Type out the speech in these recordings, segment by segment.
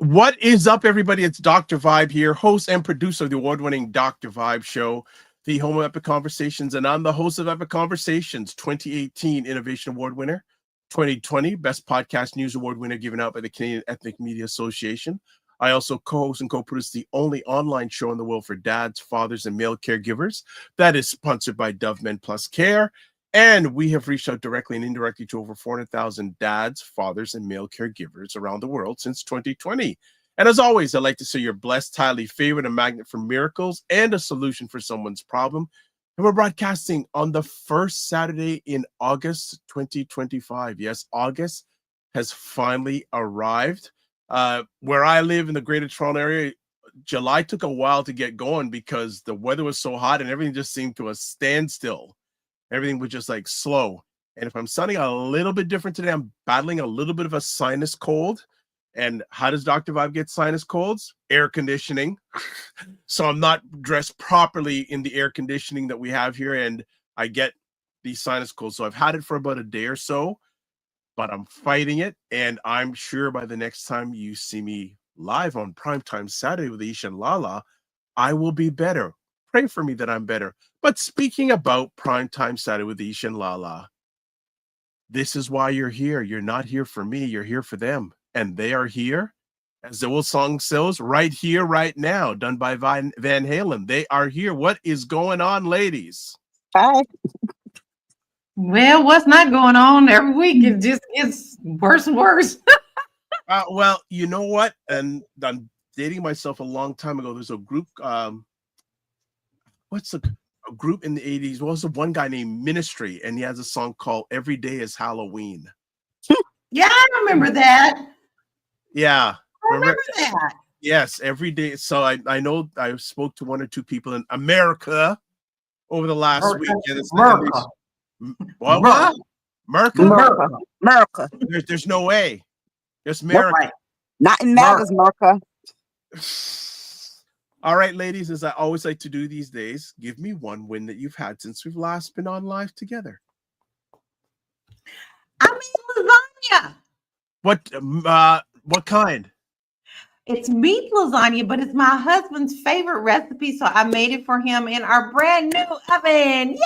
What is up, everybody? It's Dr. Vibe here, host and producer of the award-winning Dr. Vibe Show, the home of Epic Conversations, and I'm the host of Epic Conversations, 2018 Innovation Award winner, 2020 Best Podcast News Award winner given out by the Canadian Ethnic Media Association. I also co-host and co-produce the only online show in the world for dads, fathers, and male caregivers that is sponsored by Dove Men Plus Care. And we have reached out directly and indirectly to over 400,000 dads, fathers, and male caregivers around the world since 2020. And as always, I'd like to say you're blessed, highly favored, a magnet for miracles, and a solution for someone's problem. And we're broadcasting on the first Saturday in August 2025. Yes, August has finally arrived. Where I live in the Greater Toronto area, July took a while to get going because the weather was so hot and everything just seemed to a standstill. Everything was just like slow. And if I'm sounding a little bit different today, I'm battling a little bit of a sinus cold. And how does Dr. Vibe get sinus colds? Air conditioning. So I'm not dressed properly in the air conditioning that we have here, and I get these sinus colds. So I've had it for about a day or so, but I'm fighting it. And I'm sure by the next time you see me live on Primetime Saturday with Aisha LaLa, I will be better. Pray for me that I'm better. But speaking about Primetime Saturday with Aisha LaLa, this is why you're here. You're not here for me. You're here for them. And they are here, as the old song says, right here, right now, done by Van Halen. They are here. What is going on, ladies? Hi. Well, what's not going on? Every week it just gets worse and worse. Well, you know what? And I'm dating myself a long time ago. There's a group, what's a group in the 80s? Well, there's one guy named Ministry, and he has a song called Every Day is Halloween. Yeah, I remember that. Yeah. I remember that. Yes, every day. So I know I spoke to one or two people in America over the last week. America. What? America. There's no way. Just America. Right. Not in Matters, America. All right, ladies, as I always like to do these days, give me one win that you've had since we've last been on live together. I mean lasagna. What kind? It's meat lasagna, but it's my husband's favorite recipe, so I made it for him in our brand new oven. Yay!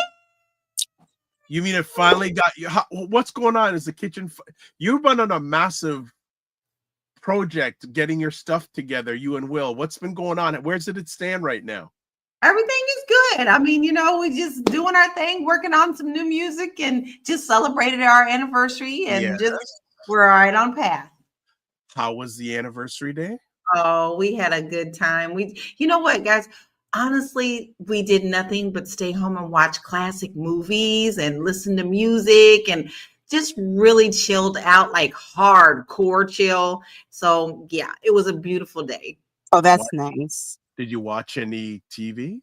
You mean it finally got you? What's going on? Is the kitchen? You've been on a massive project getting your stuff together, you and Will. What's been going on? Where's it stand right now? Everything is good. I mean, we just doing our thing, working on some new music, and just celebrated our anniversary, and we're right on path. How was the anniversary day? Oh, we had a good time. You know what, guys? Honestly, we did nothing but stay home and watch classic movies and listen to music and just really chilled out, like hardcore chill. So yeah, it was a beautiful day. Oh, that's nice. Did you watch any TV?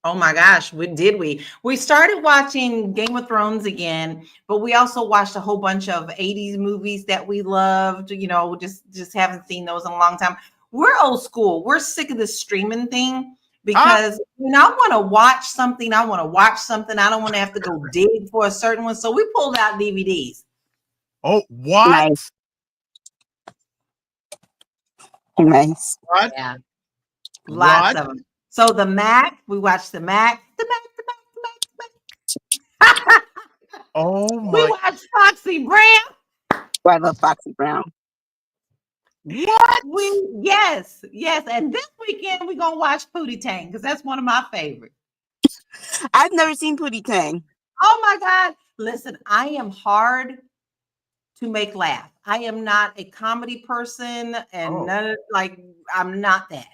Oh my gosh, we started watching Game of Thrones again, but we also watched a whole bunch of 80s movies that we loved. Just haven't seen those in a long time. We're old school. We're sick of this streaming thing because when I want to watch something, I don't want to have to go dig for a certain one. So we pulled out DVDs. Oh, what? Nice. What? Yeah. Lots of them. So the Mac, we watched the Mac. Oh my! We watched Foxy Brown. I love Foxy Brown. What? Yes. And this weekend we're gonna watch Pootie Tang because that's one of my favorites. I've never seen Pootie Tang. Oh my God! Listen, I am hard to make laugh. I am not a comedy person, and I'm not that.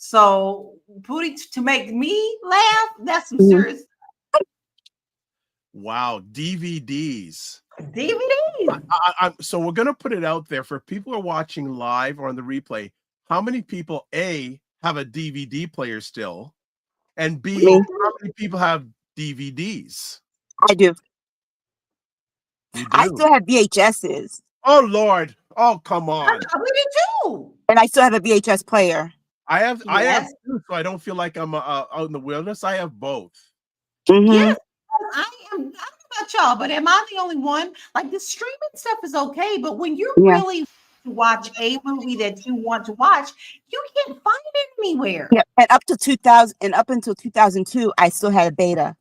So Pootie to make me laugh, that's some serious. Wow, DVDs. So we're gonna put it out there for people who are watching live or on the replay. How many people A have a DVD player still, and B, how many people have DVDs? I do. You do? I still have VHSs. Oh Lord. Oh, come on. We did too. And I still have a VHS player. I have Yes. two, so I don't feel like I'm out in the wilderness. I have both. Mhm. Yes, I am. I don't know about y'all, but am I the only one? Like the streaming stuff is okay, but when you Yeah. really watch a movie that you want to watch, you can't find it anywhere. Yeah. And up to 2000 and up until 2002, I still had a beta.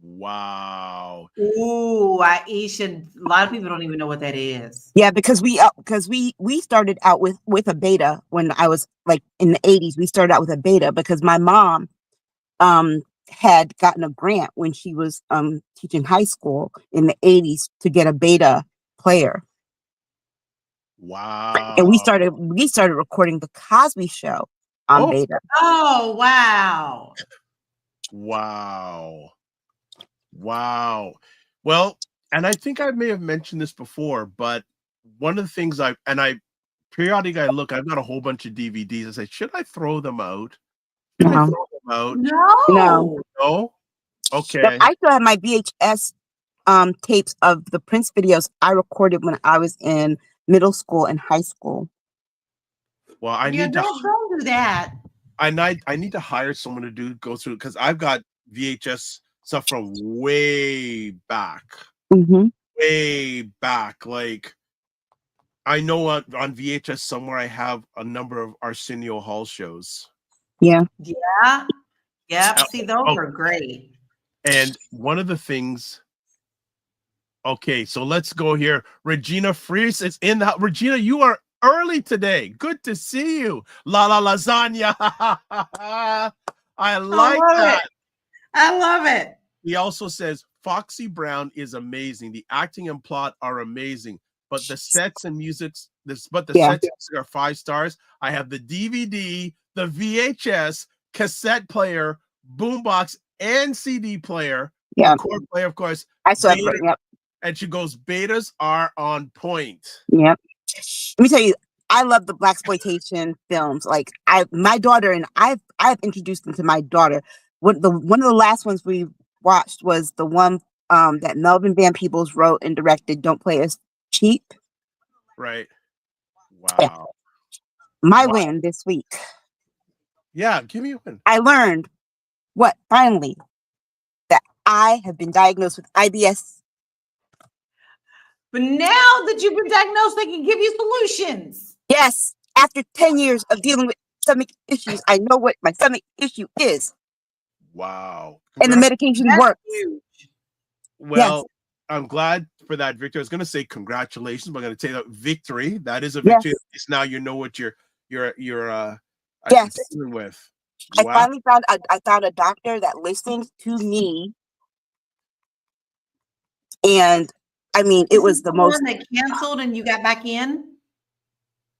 Wow. Ooh, Aisha, a lot of people don't even know what that is. Yeah, because we started out with a beta when I was like in the 80s. We started out with a beta because my mom had gotten a grant when she was teaching high school in the 80s to get a beta player. Wow. And we started recording the Cosby Show on Oh. beta. Oh, wow. Wow. Wow. Well, and I think I may have mentioned this before, but one of the things I periodically I look, I've got a whole bunch of DVDs. I say, should I throw them out? Should I No. throw them out? No. No? But Okay. I still have my VHS tapes of the Prince videos I recorded when I was in middle school and high school. Well, I Yeah, need to don't do that. I need to hire someone to go through because I've got VHS stuff from way back. Mm-hmm. Way back. Like I know on VHS somewhere I have a number of Arsenio Hall shows. Yeah. Yeah. Yeah. See, those Oh. are great. And one of the things, okay, so let's go here. Regina Fries is in the Regina, you are early today. Good to see you. La la lasagna. I like that. I love it. He also says Foxy Brown is amazing. The acting and plot are amazing, but the sets and sets are 5 stars. I have the DVD, the VHS, cassette player, boombox, and CD player. Yeah. Record player, of course. I saw Beta, it. Yep. and she goes, betas are on point. Yep. Let me tell you, I love the blaxploitation films. Like my daughter and I've introduced them to my daughter. One of the last ones we watched was the one that Melvin Van Peebles wrote and directed. Don't Play Us Cheap. Right. Wow. Yeah. My win this week. Yeah, give me a win. I learned finally that I have been diagnosed with IBS. But now that you've been diagnosed, they can give you solutions. Yes. After 10 years of dealing with stomach issues, I know what my stomach issue is. Wow. And the medication works. Huge. Well, Yes. I'm glad for that victory. I was going to say congratulations, but I'm going to say that victory. That is a victory. Yes. At least now you know what you're Yes. dealing with. I Wow. finally found a doctor that listened to me. And I mean, it was the most one that canceled and you got back in.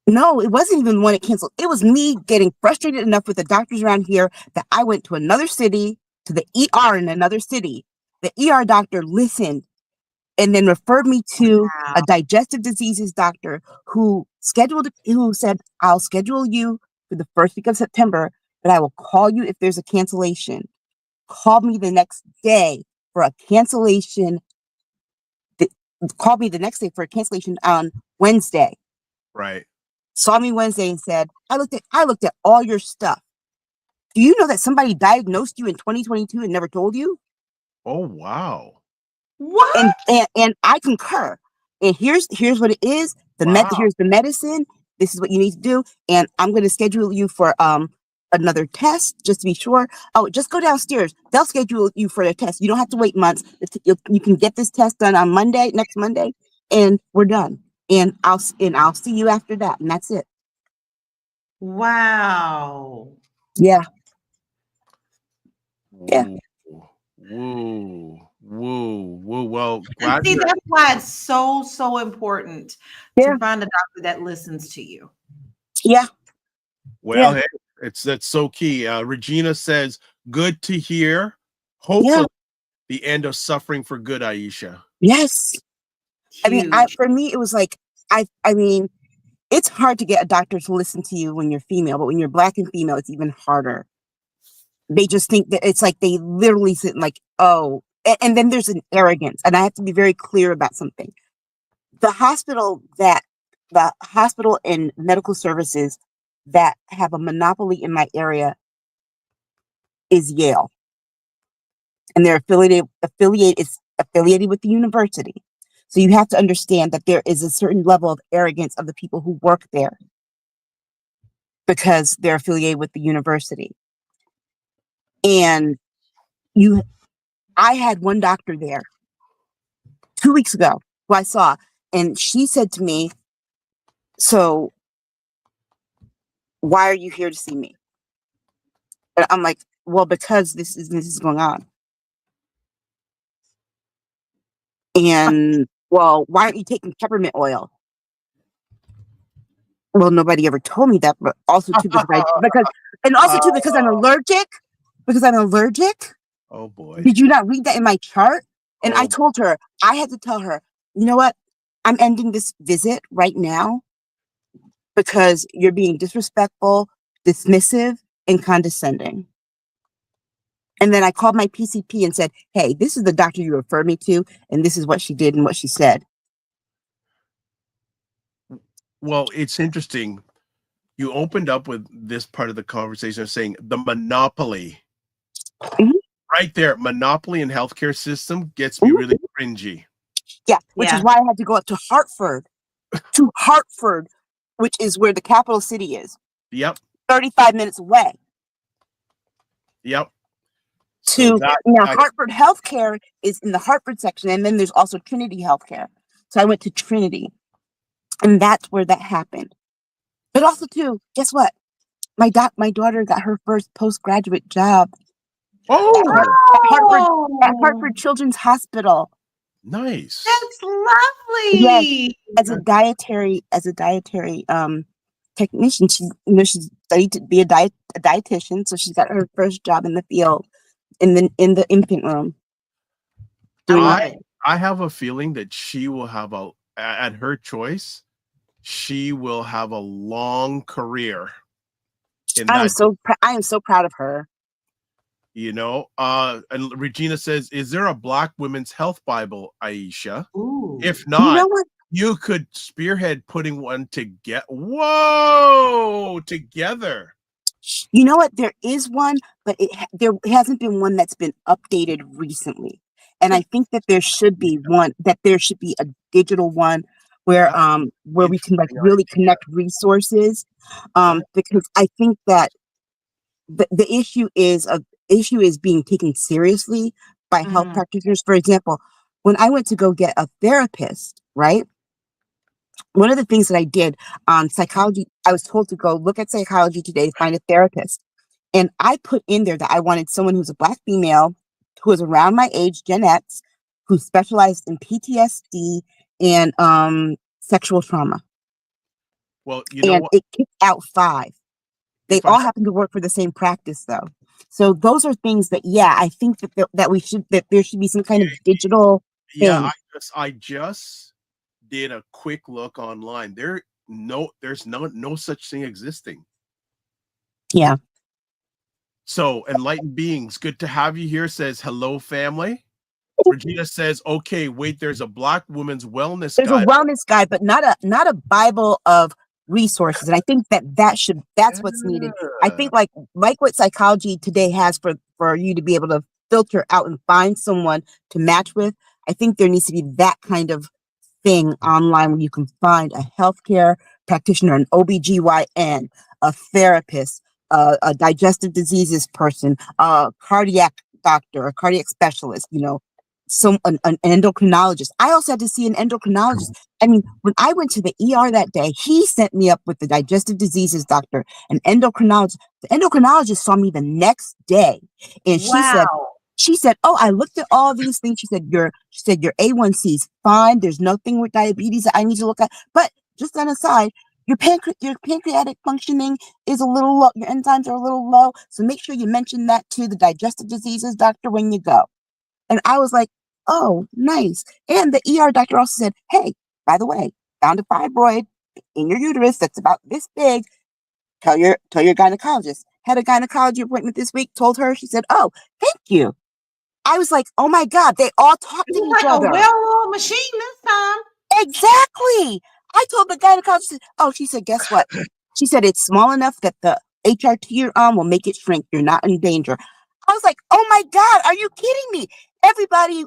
No, it wasn't even one it canceled. It was me getting frustrated enough with the doctors around here that I went to another city, to the ER in another city. The ER doctor listened and then referred me to a digestive diseases doctor who said, I'll schedule you for the first week of September, but I will call you if there's a cancellation. Called me the next day for a cancellation. Called me the next day for a cancellation on Wednesday. Right. Saw me Wednesday and said, I looked at all your stuff. Do you know that somebody diagnosed you in 2022 and never told you? Oh, wow. What? And I concur. And here's what it is. Here's the medicine. This is what you need to do. And I'm going to schedule you for another test just to be sure. Oh, just go downstairs. They'll schedule you for a test. You don't have to wait months. You can get this test done on next Monday, and we're done. And I'll see you after that. And that's it. Wow. Yeah. Yeah. Woo. Well, glad see, that's why it's so important to find a doctor that listens to you. Yeah. Well, hey, that's so key. Regina says, good to hear. Hopefully the end of suffering for good, Aisha. Yes. Huge. I mean, for me, it was like, I mean, it's hard to get a doctor to listen to you when you're female, but when you're Black and female, it's even harder. They just think that it's like they literally sit like, oh, and then there's an arrogance. And I have to be very clear about something. the hospital and medical services that have a monopoly in my area is Yale, and they're affiliated with the university. So you have to understand that there is a certain level of arrogance of the people who work there because they're affiliated with the university. And I had one doctor there 2 weeks ago who I saw, and she said to me, "So why are you here to see me?" And I'm like, "Well, because this is going on." And, "Well, why aren't you taking peppermint oil?" Well, nobody ever told me that, but also too because I'm allergic. Because I'm allergic. Oh boy. Did you not read that in my chart? And I Oh. told her, I had to tell her, you know what? I'm ending this visit right now because you're being disrespectful, dismissive, and condescending. And then I called my PCP and said, hey, this is the doctor you referred me to, and this is what she did and what she said. Well, it's interesting. You opened up with this part of the conversation of saying the monopoly. Mhm. Right there, monopoly in healthcare system gets me really cringy. Yeah, which is why I had to go up to Hartford, which is where the capital city is. Yep. 35 minutes away. Yep. Hartford Healthcare is in the Hartford section, and then there's also Trinity Healthcare. So I went to Trinity, and that's where that happened. But also, too, guess what? My daughter got her first postgraduate job at Hartford Children's Hospital. Nice. That's lovely. Yes, as a dietary technician. She studied to be a dietitian, so she's got her first job in the field in the infant room. I have a feeling that she will have at her choice, she will have a long career. I am so proud of her. And Regina says, is there a Black Women's Health Bible, Aisha? Ooh. If not, you know what? You could spearhead putting one together. Together. You know what? There is one, but there hasn't been one that's been updated recently. And I think that there should be one, that there should be a digital one where we can really connect resources. Because I think that the issue is being taken seriously by health practitioners. For example, when I went to go get a therapist, right? One of the things that I did on psychology, I was told to go look at Psychology Today to find a therapist. And I put in there that I wanted someone who's a Black female, who is around my age, Gen X, who specialized in PTSD and sexual trauma. Well, what? It kicked out 5. They all happen to work for the same practice, though. So those are things that, I think that there should be some kind of digital thing. Yeah, I just did a quick look online. There's no such thing existing. Yeah. So Enlightened Beings, good to have you here, says hello, family. Regina says, okay, wait, there's a Black woman's wellness guide. There's a wellness guide, but not a Bible of resources. And I think that's what's needed. I think like what Psychology Today has for you to be able to filter out and find someone to match with. I think there needs to be that kind of thing online where you can find a healthcare practitioner, an OBGYN, a therapist, a digestive diseases person, a cardiac doctor, a cardiac specialist, an endocrinologist. I also had to see an endocrinologist. I mean, when I went to the ER that day, he sent me up with the digestive diseases doctor, an endocrinologist. The endocrinologist saw me the next day, and she said, "Oh, I looked at all these things." She said, your A1C is fine. There's nothing with diabetes that I need to look at. But just on a side, your pancreatic functioning is a little low. Your enzymes are a little low. So make sure you mention that to the digestive diseases doctor when you go. And I was like, oh, nice. And the ER doctor also said, hey, by the way, found a fibroid in your uterus that's about this big. Tell your gynecologist. Had a gynecology appointment this week. Told her. She said, oh, thank you. I was like, oh my God, they all talk to each other. Like a well-oiled machine this time. Exactly. I told the gynecologist, oh, she said, guess what? She said, it's small enough that the HRT you're on will make it shrink. You're not in danger. I was like, oh my God, are you kidding me? Everybody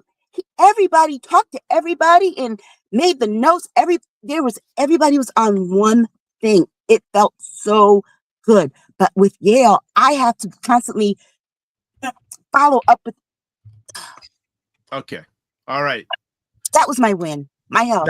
talked to everybody and made the notes. Everybody was on one thing. It felt so good. But with Yale, I have to constantly follow up with. Okay. All right. That was my win. My health.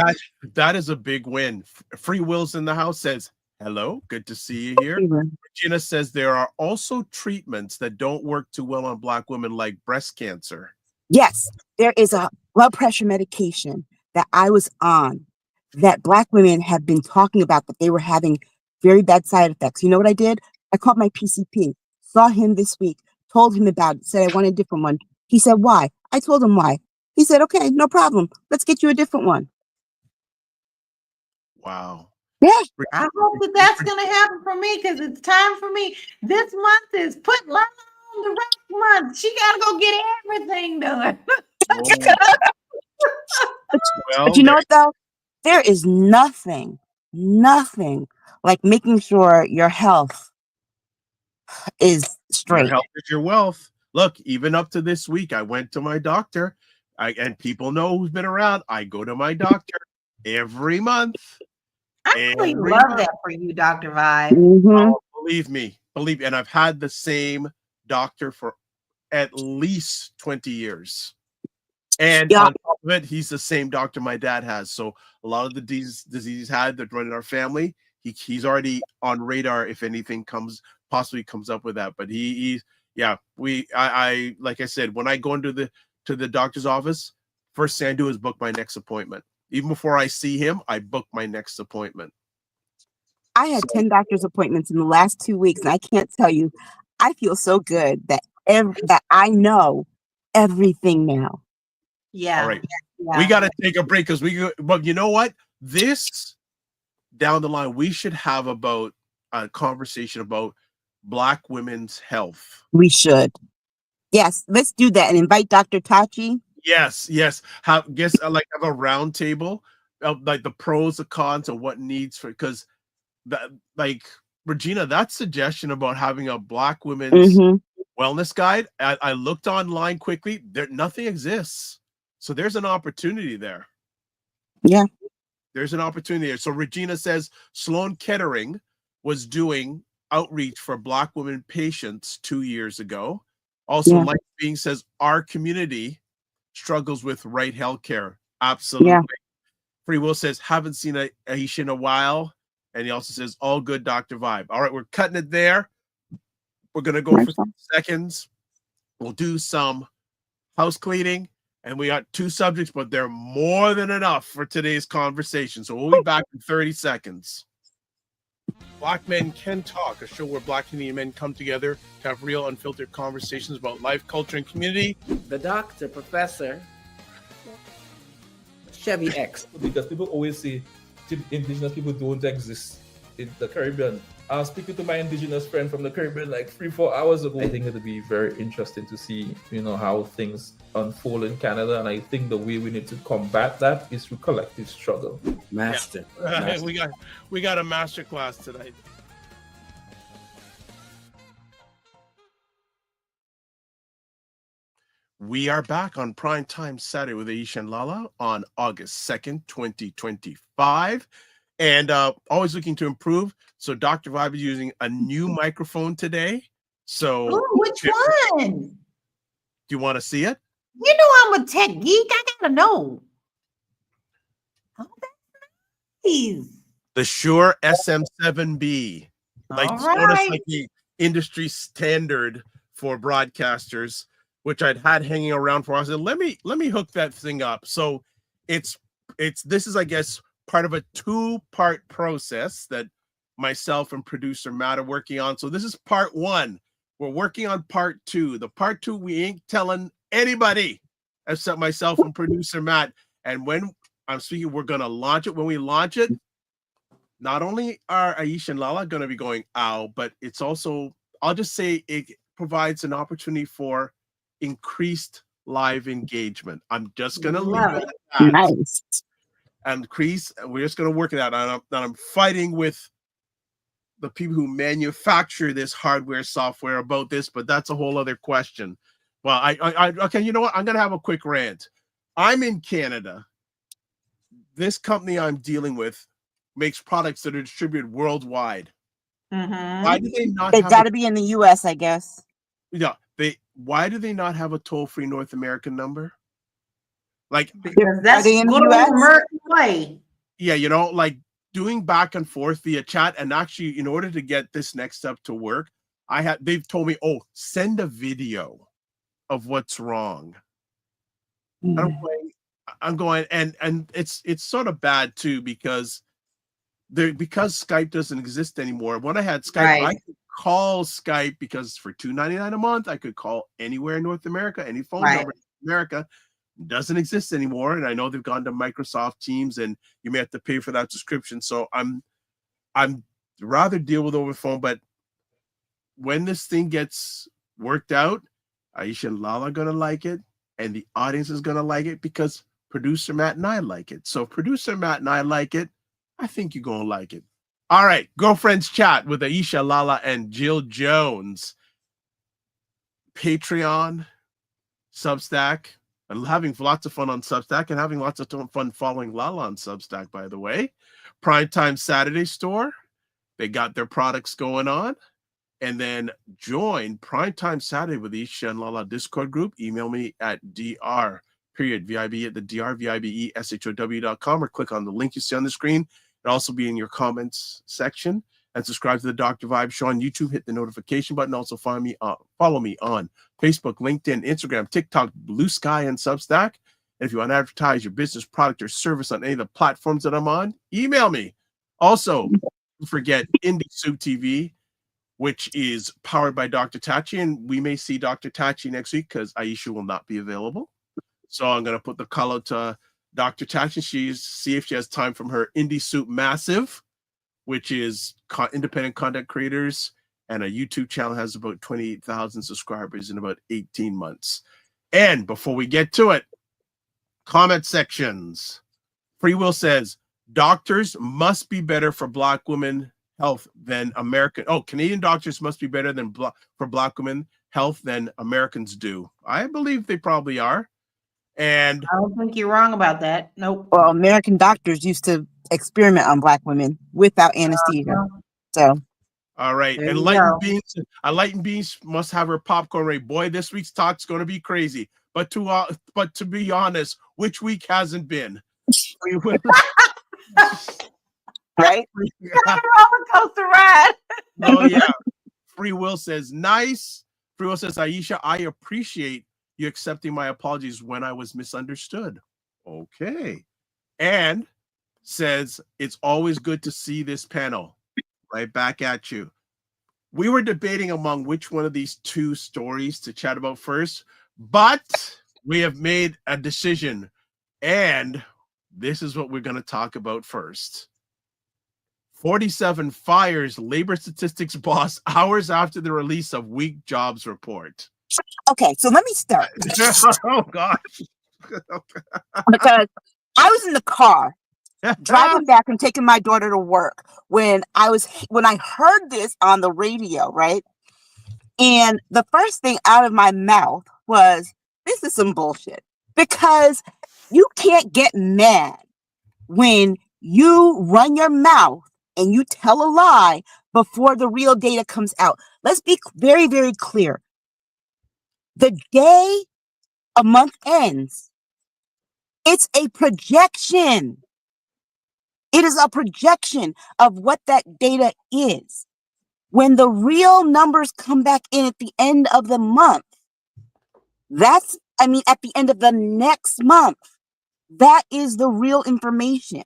That is a big win. Free Will's in the house says, hello, good to see you here. Regina says there are also treatments that don't work too well on Black women, like breast cancer. Yes, there is a blood pressure medication that I was on that Black women have been talking about, that they were having very bad side effects. You know what I did? I called my PCP, saw him this week, told him about it, said I want a different one. He said, why? I told him why. He said, okay, no problem. Let's get you a different one. Wow. Yeah. I hope that that's going to happen for me, because it's time for me. This month is put Lala on the rest month. She got to go get everything done. But you know what, though? There is nothing like making sure your health is straight. Your health is your wealth. Look, even up to this week, I went to my doctor. And people know who's been around. I go to my doctor every month. I really love that for you, Dr. Vibe. Mm-hmm. Oh, believe me. And I've had the same doctor for at least 20 years. And on top of it, he's the same doctor my dad has. So a lot of the diseases had that run in our family, he's already on radar if anything possibly comes up with that. But I like I said, when I go into the doctor's office, first thing I do is book my next appointment. Even before I see him, I book my next appointment. I had 10 doctor's appointments in the last 2 weeks, and I can't tell you, I feel so good that I know everything now. Yeah. All right. Yeah. We got to take a break because but you know what? This down the line, we should have a conversation about Black women's health. We should. Yes, let's do that and invite Dr. Tachi. Yes. Have a round table of like the pros, the cons, and what needs for, because that, like Regina, that suggestion about having a Black women's wellness guide, I looked online quickly. Nothing exists. So there's an opportunity there. Yeah. There's an opportunity there. So Regina says Sloan Kettering was doing outreach for Black women patients 2 years ago. Also, Life Being says our community struggles with right healthcare. Absolutely. Yeah. Free Will says haven't seen Aisha in a while. And he also says all good, Dr. Vibe. All right, we're cutting it there. We're going to go for 3 seconds. We'll do some house cleaning. And we got 2 subjects, but they're more than enough for today's conversation. So we'll be back in 30 seconds. Black Men Can Talk, a show where Black Canadian men come together to have real, unfiltered conversations about life, culture, and community. The doctor, Professor Chevy X. Because people always say indigenous people don't exist in the Caribbean. I was speaking to my indigenous friend from the Caribbean like 3-4 hours ago. I think it'll be very interesting to see, how things unfold in Canada. And I think the way we need to combat that is through collective struggle. Master. We got a master class tonight. We are back on Primetime Saturday with Aisha LaLa on August 2nd, 2025. And always looking to improve. So Dr. Vibe is using a new microphone today. So which one? Do you want to see it? You know I'm a tech geek. I gotta know. Oh, that's nice. The Shure SM7B. Sort of like the industry standard for broadcasters, which I'd had hanging around for. I said, let me hook that thing up. So this is, I guess, part of a 2-part process that myself and producer Matt are working on. So this is part 1. We're working on part 2. The part 2, we ain't telling anybody except myself and producer Matt. And when I'm speaking, we're going to launch it. When we launch it, not only are Aisha and LaLa going to be going, ow, but it's also, I'll just say it provides an opportunity for increased live engagement. I'm just going to leave it at that. Nice. and Crease, we're just going to work it out. And I'm fighting with the people who manufacture this hardware software about this, but that's a whole other question. Well, okay, you know what? I'm going to have a quick rant. I'm in Canada. This company I'm dealing with makes products that are distributed worldwide. Why do they not? They've got to be in the U.S., I guess. Yeah, why do they not have a toll-free North American number? Like, because that's they in the good old US? American way. yeah, you know, like doing back and forth via chat. And actually, in order to get this next step to work, they've told me, oh, send a video of what's wrong. I'm going, and it's sort of bad too, because Skype doesn't exist anymore. When I had Skype, Right. I could call Skype because for $2.99 a month, I could call anywhere in North America, any phone Right. number in America. Doesn't exist anymore. And I know they've gone to Microsoft Teams, and you may have to pay for that subscription. So I'm rather deal with over phone. But when this thing gets worked out, Aisha LaLa gonna like it, and the audience is gonna like it because producer Matt and I like it. So if producer Matt and I like it, I think you're gonna like it. All right, Girlfriends Chat with Aisha LaLa and Jill Jones. Patreon, Substack. I'm having lots of fun on Substack and having lots of fun following LaLa on Substack, by the way. Primetime Saturday store. They got their products going on. And then join Primetime Saturday with Aisha and LaLa Discord group. Email me at dr.vib at the drvibeshow.com, or click on the link you see on the screen. It'll also be in your comments section. And subscribe to the Dr. Vibe Show on YouTube. Hit the notification button. Also follow me on Facebook, LinkedIn, Instagram, TikTok, Blue Sky, and Substack. And if you want to advertise your business, product, or service on any of the platforms that I'm on, email me. Also, don't forget Indie Soup TV, which is powered by Dr. Tachi. And we may see Dr. Tachi next week because Aisha will not be available. So I'm going to put the call out to Dr. Tachi. See if she has time from her Indie Soup Massive, which is independent content creators, and a YouTube channel has about 28,000 subscribers in about 18 months. And before we get to it, comment sections. Free Will says, doctors must be better for Black women health than Canadian doctors must be better than for Black women health than Americans do. I believe they probably are. And I don't think you're wrong about that. Nope. Well, American doctors used to experiment on Black women without anesthesia. So, all right. There And you Enlightened Beans must have her popcorn ready. Boy, this week's talk's going to be crazy. But to be honest, which week hasn't been? right? Roller coaster ride. Oh, yeah. Free Will says, nice. Free Will says, Aisha, I appreciate you accepting my apologies when I was misunderstood. Okay. And says, it's always good to see this panel. Right back at you. We were debating among which one of these two stories to chat about first, but we have made a decision. And this is what we're going to talk about first. 47 fires labor statistics boss hours after the release of weak jobs report. Okay, so let me start. Oh, gosh. Because I was in the car driving back and taking my daughter to work when I heard this on the radio, right? And the first thing out of my mouth was, this is some bullshit. Because you can't get mad when you run your mouth and you tell a lie before the real data comes out. Let's be very, very clear. The day a month ends, it's a projection. It is a projection of what that data is. When the real numbers come back in at the end of the month, at the end of the next month, that is the real information.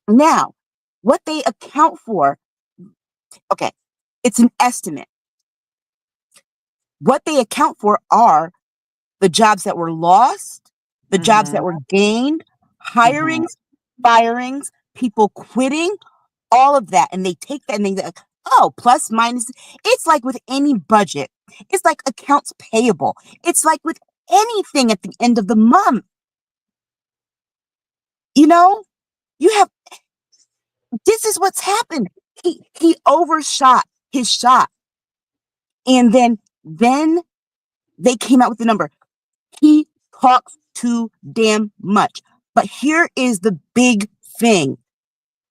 Now, what they account for, okay, it's an estimate. What they account for are the jobs that were lost, the jobs that were gained, hirings, firings, people quitting, all of that. And they take that and they go, oh, plus, minus. It's like with any budget. It's like accounts payable. It's like with anything at the end of the month. You know, you have, this is what's happened. He overshot his shot. And then they came out with the number. He talks too damn much. But here is the big thing.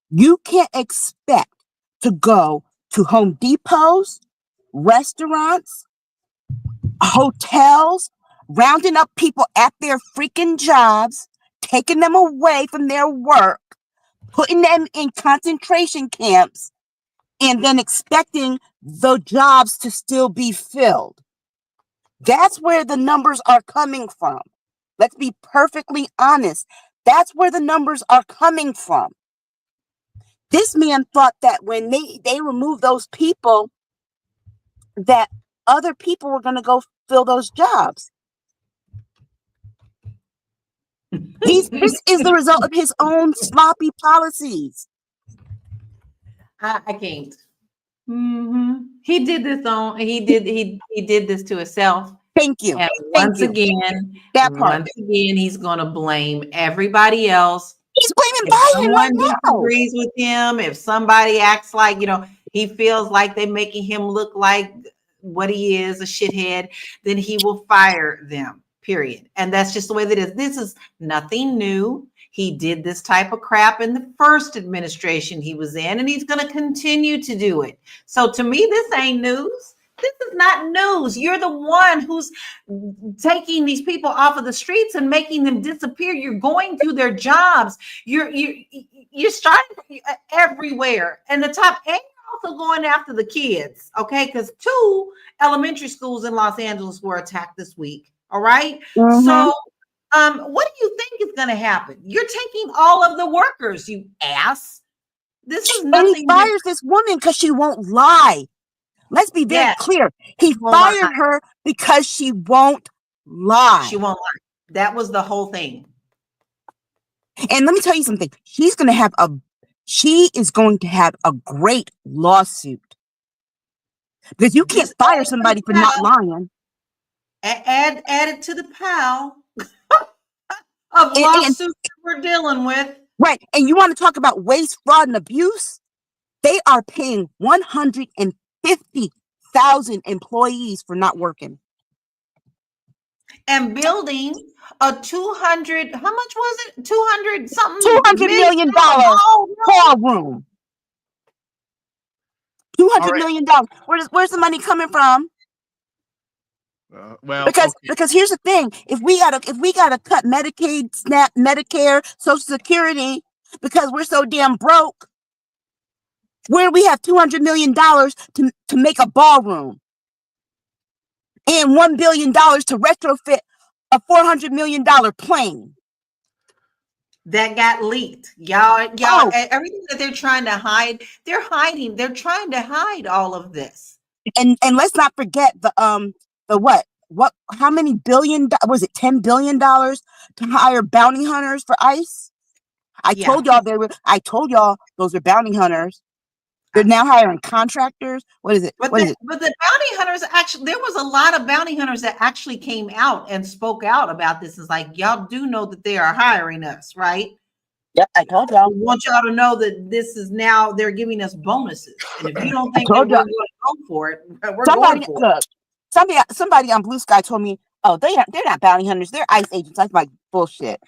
You can't expect to go to Home Depots, restaurants, hotels, rounding up people at their freaking jobs, taking them away from their work, putting them in concentration camps, and then expecting the jobs to still be filled. That's where the numbers are coming from. Let's be perfectly honest. That's where the numbers are coming from. This man thought that when they removed those people, that other people were going to go fill those jobs. This is the result of his own sloppy policies. I can't. He did this he did this to himself. Thank you. And Thank you. once again, he's going to blame everybody else. He's blaming If Biden right someone now. disagrees with him, if somebody acts like, he feels like they're making him look like what he is, a shithead, then he will fire them, period. And that's just the way that it is. This is nothing new. He did this type of crap in the first administration he was in, and he's going to continue to do it. So to me, this ain't news. This is not news. You're the one who's taking these people off of the streets and making them disappear. You're going to their jobs. You're starting everywhere. And the top, and you're also going after the kids, okay? Because 2 elementary schools in Los Angeles were attacked this week. All right. Mhm. So what do you think is going to happen? You're taking all of the workers, you ass. This is And nothing. he fires this woman because she won't lie. Let's be very clear. He won't fired lie. her because she won't lie. She won't lie. That was the whole thing. And let me tell you something. She is going to have a great lawsuit. Because you can't fire somebody for not lying. Add it to the pile of lawsuits that we're dealing with. Right. And you want to talk about waste, fraud, and abuse? They are paying 150,000 employees for not working. And building a 200, how much was it? 200 something. $200 million ballroom. $200 million. Where's the money coming from? Because here's the thing: if we gotta cut Medicaid, SNAP, Medicare, Social Security because we're so damn broke, where do we have $200 million to make a ballroom and $1 billion to retrofit a $400 million plane that got leaked? Y'all, everything that they're trying to hide, they're hiding. They're trying to hide all of this. And let's not forget the how many billion was it $10 billion to hire bounty hunters for ICE? I told y'all those are bounty hunters. They're now hiring contractors. What is it? But the bounty hunters, actually, there was a lot of bounty hunters that actually came out and spoke out about this. It's like, y'all do know that they are hiring us, right? Yep, I told y'all. I want y'all to know that this is now, they're giving us bonuses. And if you don't think that we're going to go for it, we're going for it. Somebody on Blue Sky told me, oh, they're not bounty hunters. They're ICE agents. That's like bullshit.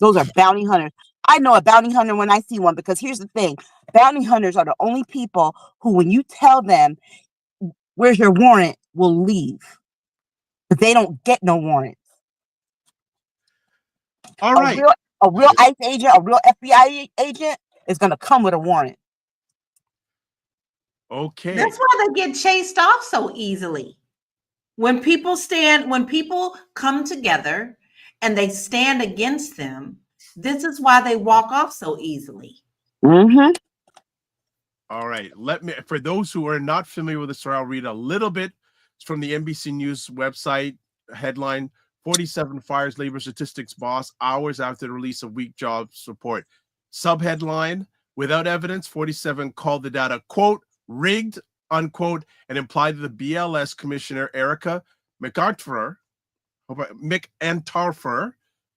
Those are bounty hunters. I know a bounty hunter when I see one, because here's the thing. Bounty hunters are the only people who, when you tell them, where's your warrant, will leave. But they don't get no warrants. All right. A real ICE agent, a real FBI agent is going to come with a warrant. Okay. That's why they get chased off so easily. When people come together and they stand against them, this is why they walk off so easily. Mm-hmm. All right. For those who are not familiar with this, I'll read a little bit. It's from the NBC News website. Headline: 47 fires labor statistics boss hours after the release of weak jobs report. Subheadline: without evidence, 47 called the data, quote, rigged, unquote, and implied that the BLS commissioner Erica McAntarfer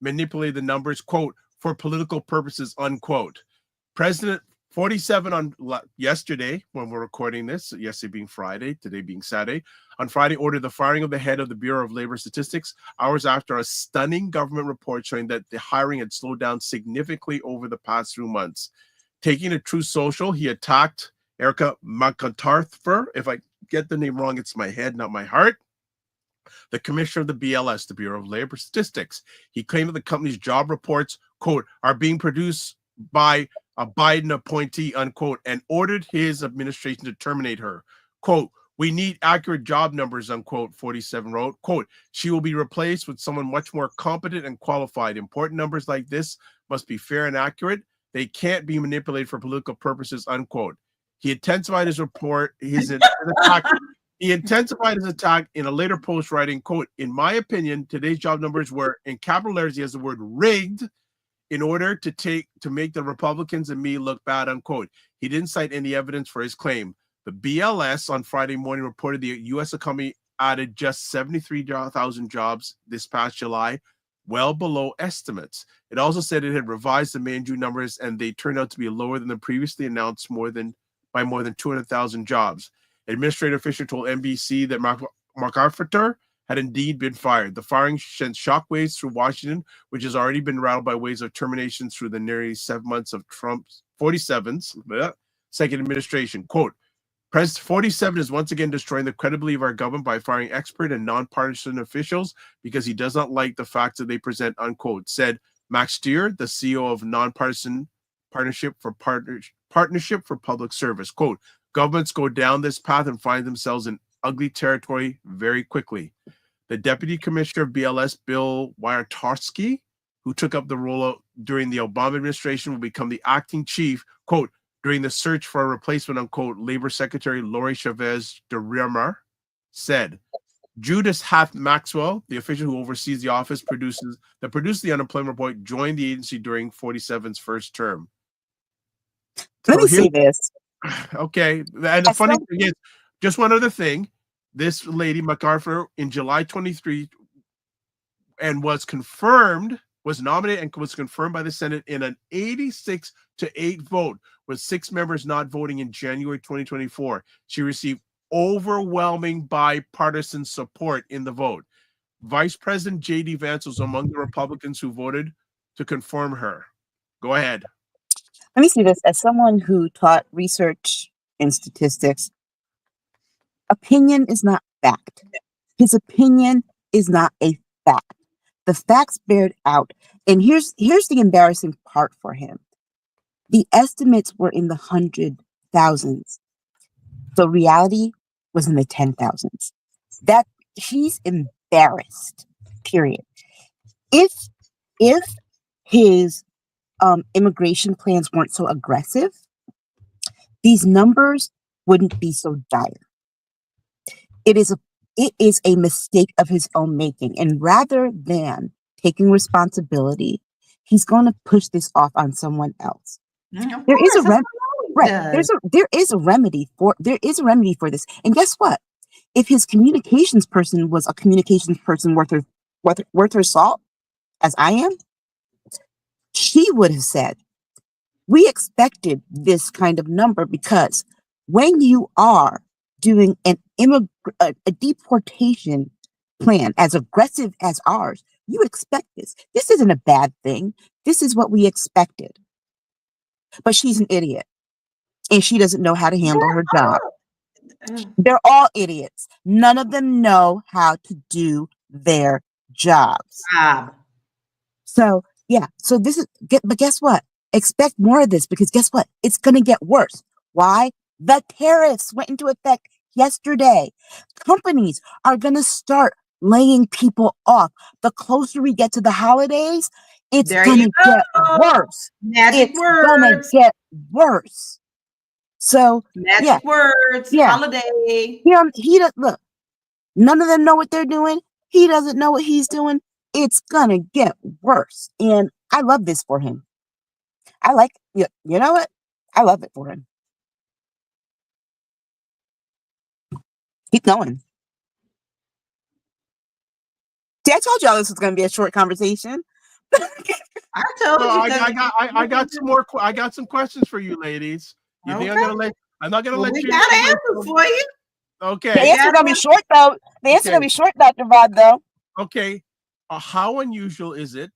manipulated the numbers, quote, for political purposes, unquote. President 47 on yesterday, when we're recording this, yesterday being Friday, today being Saturday, on Friday ordered the firing of the head of the Bureau of Labor Statistics hours after a stunning government report showing that the hiring had slowed down significantly over the past 2 months. Taking a True Social, he attacked Erica McIntyre. If I get the name wrong, it's my head, not my heart. The commissioner of the BLS, the Bureau of Labor Statistics. He claimed that the company's job reports, quote, are being produced by a Biden appointee, unquote, and ordered his administration to terminate her. Quote, we need accurate job numbers, unquote, 47 wrote. Quote, she will be replaced with someone much more competent and qualified. Important numbers like this must be fair and accurate. They can't be manipulated for political purposes, unquote. He intensified his report, his attack. He intensified his attack in a later post, writing, quote, in my opinion, today's job numbers were, in capital letters, he has the word rigged, in order to make the Republicans and me look bad, unquote. He didn't cite any evidence for his claim. The BLS on Friday morning reported the U.S. economy added just 73,000 jobs this past July, well below estimates. It also said it had revised the May and June numbers, and they turned out to be lower than the previously announced by more than 200,000 jobs. Administrative official told NBC that MacArthur had indeed been fired. The firing sent shockwaves through Washington, which has already been rattled by waves of terminations through the nearly 7 months of Trump's 47's second administration. Quote, President 47 is once again destroying the credibility of our government by firing expert and nonpartisan officials because he does not like the facts that they present, unquote, said Max Stier, the CEO of Nonpartisan Partnership for Public Service. Quote, governments go down this path and find themselves in ugly territory very quickly. The Deputy Commissioner of BLS, Bill Wiatrowski, who took up the role during the Obama administration, will become the acting chief, quote, during the search for a replacement, unquote, Labor Secretary Lori Chavez de Riemer said. Judas Hath Maxwell, the official who oversees the office that produced the unemployment report, joined the agency during 47's first term. Let me say this. Okay. And the funny thing is, just one other thing. This lady, MacArthur, in July 23, and was nominated and was confirmed by the Senate in an 86-8 vote, with 6 members not voting in January 2024. She received overwhelming bipartisan support in the vote. Vice President J.D. Vance was among the Republicans who voted to confirm her. Go ahead. Let me see this. As someone who taught research and statistics, opinion is not fact. His opinion is not a fact. The facts bear it out. And here's the embarrassing part for him. The estimates were in the 100,000s. So reality was in the 10,000s. That he's embarrassed, period. If his immigration plans weren't so aggressive, these numbers wouldn't be so dire. It is a mistake of his own making, and rather than taking responsibility, he's going to push this off on someone else. There is a remedy for this. And guess what? If his communications person was a communications person worth her salt, as I am, she would have said, we expected this kind of number because when you are doing a deportation plan as aggressive as ours, you expect this. This isn't a bad thing. This is what we expected. But she's an idiot, and she doesn't know how to handle her job. They're all idiots. None of them know how to do their jobs. So yeah, but guess what? Expect more of this, because guess what? It's going to get worse. Why? The tariffs went into effect yesterday. Companies are going to start laying people off. The closer we get to the holidays, it's going to get worse. Magic words. It's going to get worse. So magic words. Yeah. Holiday. He does, look. None of them know what they're doing. He doesn't know what he's doing. It's going to get worse. And I love this for him. You know what? I love it for him. Keep going. See, I told y'all this was going to be a short conversation. I told So you. I got some more. I got some questions for you, ladies. You think I'm Okay. gonna let? I'm not gonna Well, let we you. got answers for you. The Okay. answer's gonna be short though. The answer's gonna be short, Dr. Rod, though. Okay. How unusual is it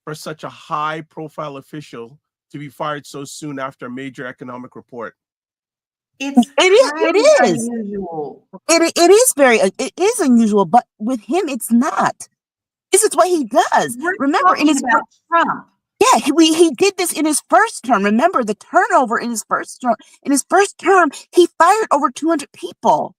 for such a high-profile official to be fired so soon after a major economic report? It's It is. unusual. It is unusual, but with him, it's not. This is what he does. We're Remember, in talking his about Trump. yeah, he did this in his first term. Remember the turnover in his first term. In his first term, he fired over 200 people.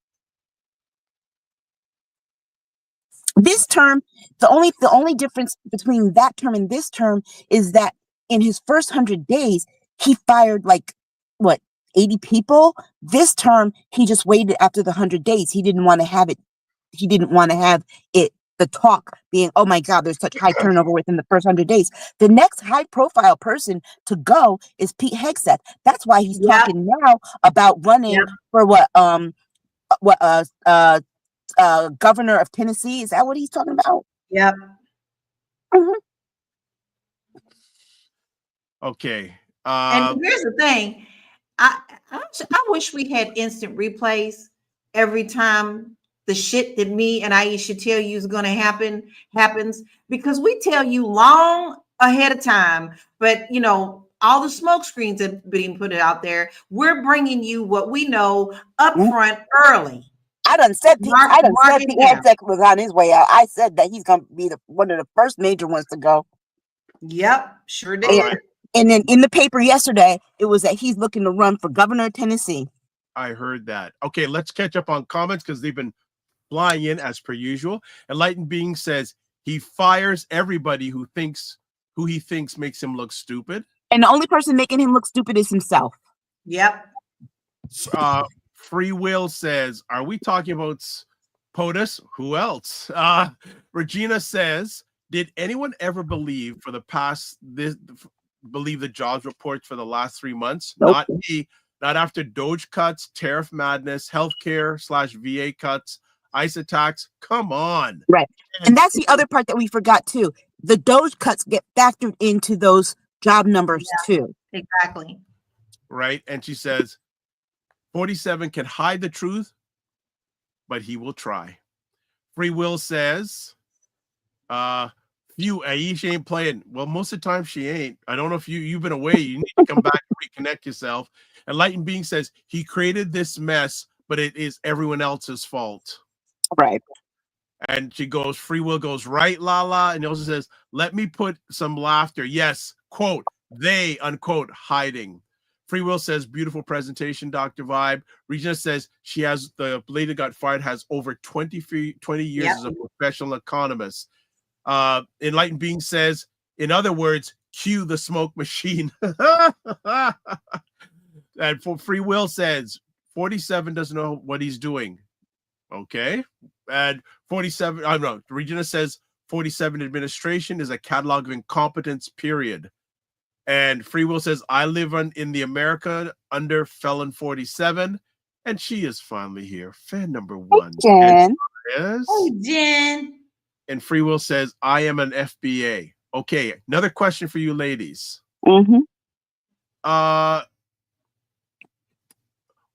This term, the only difference between that term and this term is that in his first 100 days, he fired like what 80 people. This term, he just waited after the 100 days. He didn't want to have it. He didn't want to have it. The talk being, oh my God, there's such high turnover within the first 100 days. The next high-profile person to go is Pete Hegseth. That's why he's talking now about running for governor of Tennessee. Is that what he's talking about? Yep. Mhm. Okay. And here's the thing. I wish we had instant replays every time the shit that me and Aisha tell you is going to happens, because we tell you long ahead of time. But you know, all the smoke screens that being put out there, we're bringing you what we know up front early. I done said Pete Hegseth was on his way out. I said that he's going to be one of the first major ones to go. Yep, sure did. Right. And then in the paper yesterday, it was that he's looking to run for governor of Tennessee. I heard that. Okay, let's catch up on comments because they've been flying in as per usual. Enlightened Being says he fires everybody who he thinks makes him look stupid. And the only person making him look stupid is himself. Yep. Free Will says, are we talking about POTUS? Who else? Regina says, did anyone ever believe the jobs reports for the last 3 months? Nope. Not me. Not after Doge cuts, tariff madness, healthcare / VA cuts, ICE attacks. Come on. Right. And that's the other part that we forgot too. The Doge cuts get factored into those job numbers too. Exactly. Right. And she says, 47 can hide the truth, but he will try. Free Will says, Aisha ain't playing. Well, most of the time she ain't. I don't know if you've been away. You need to come back and reconnect yourself. Enlightened Being says he created this mess, but it is everyone else's fault. Right. And she goes, Free Will goes, right, LaLa. And he also says, let me put some laughter. Yes, quote, they, unquote, hiding. Free Will says, beautiful presentation, Dr. Vibe. Regina says the lady that got fired has over 20 years as a professional economist. Enlightened Being says, in other words, cue the smoke machine. And Free Will says, 47 doesn't know what he's doing. Okay. And 47, I don't know. Regina says 47 administration is a catalog of incompetence, period. And Free Will says, I live in the America under felon 47. And she is finally here. Fan number 1. Jen. Yes. Oh, Jen. And Free Will says, I am an FBA. Okay. Another question for you ladies. Mm-hmm.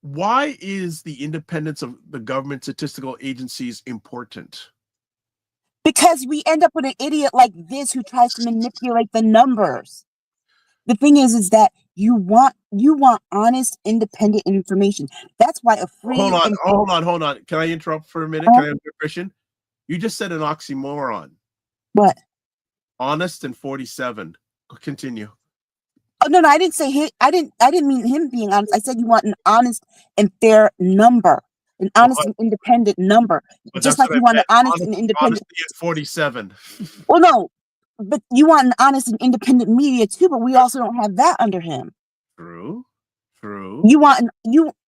Why is the independence of the government statistical agencies important? Because we end up with an idiot like this who tries to manipulate the numbers. The thing is that you want honest, independent information. That's why a free. Hold on. Can I interrupt for a minute? Can I have your question? You just said an oxymoron. What? Honest and 47. Continue. Oh no, I didn't say I didn't mean him being honest. I said you want an honest and fair number, an honest and independent number, just like you want an honest and independent. Honesty at 47. Well, no, but you want an honest and independent media too. But we also don't have that under him. True.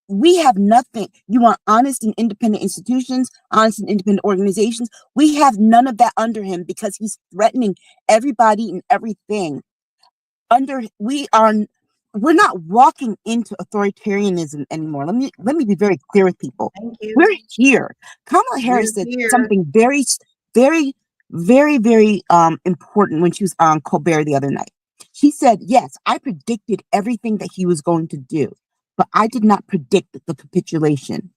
We have nothing. You want honest and independent institutions, honest and independent organizations. We have none of that under him because he's threatening everybody and everything. We're not walking into authoritarianism anymore. Let me be very clear with people. Thank you. We're here. Kamala Harris said something very, very, very, very important when she was on Colbert the other night. She said, yes, I predicted everything that he was going to do, but I did not predict the capitulation.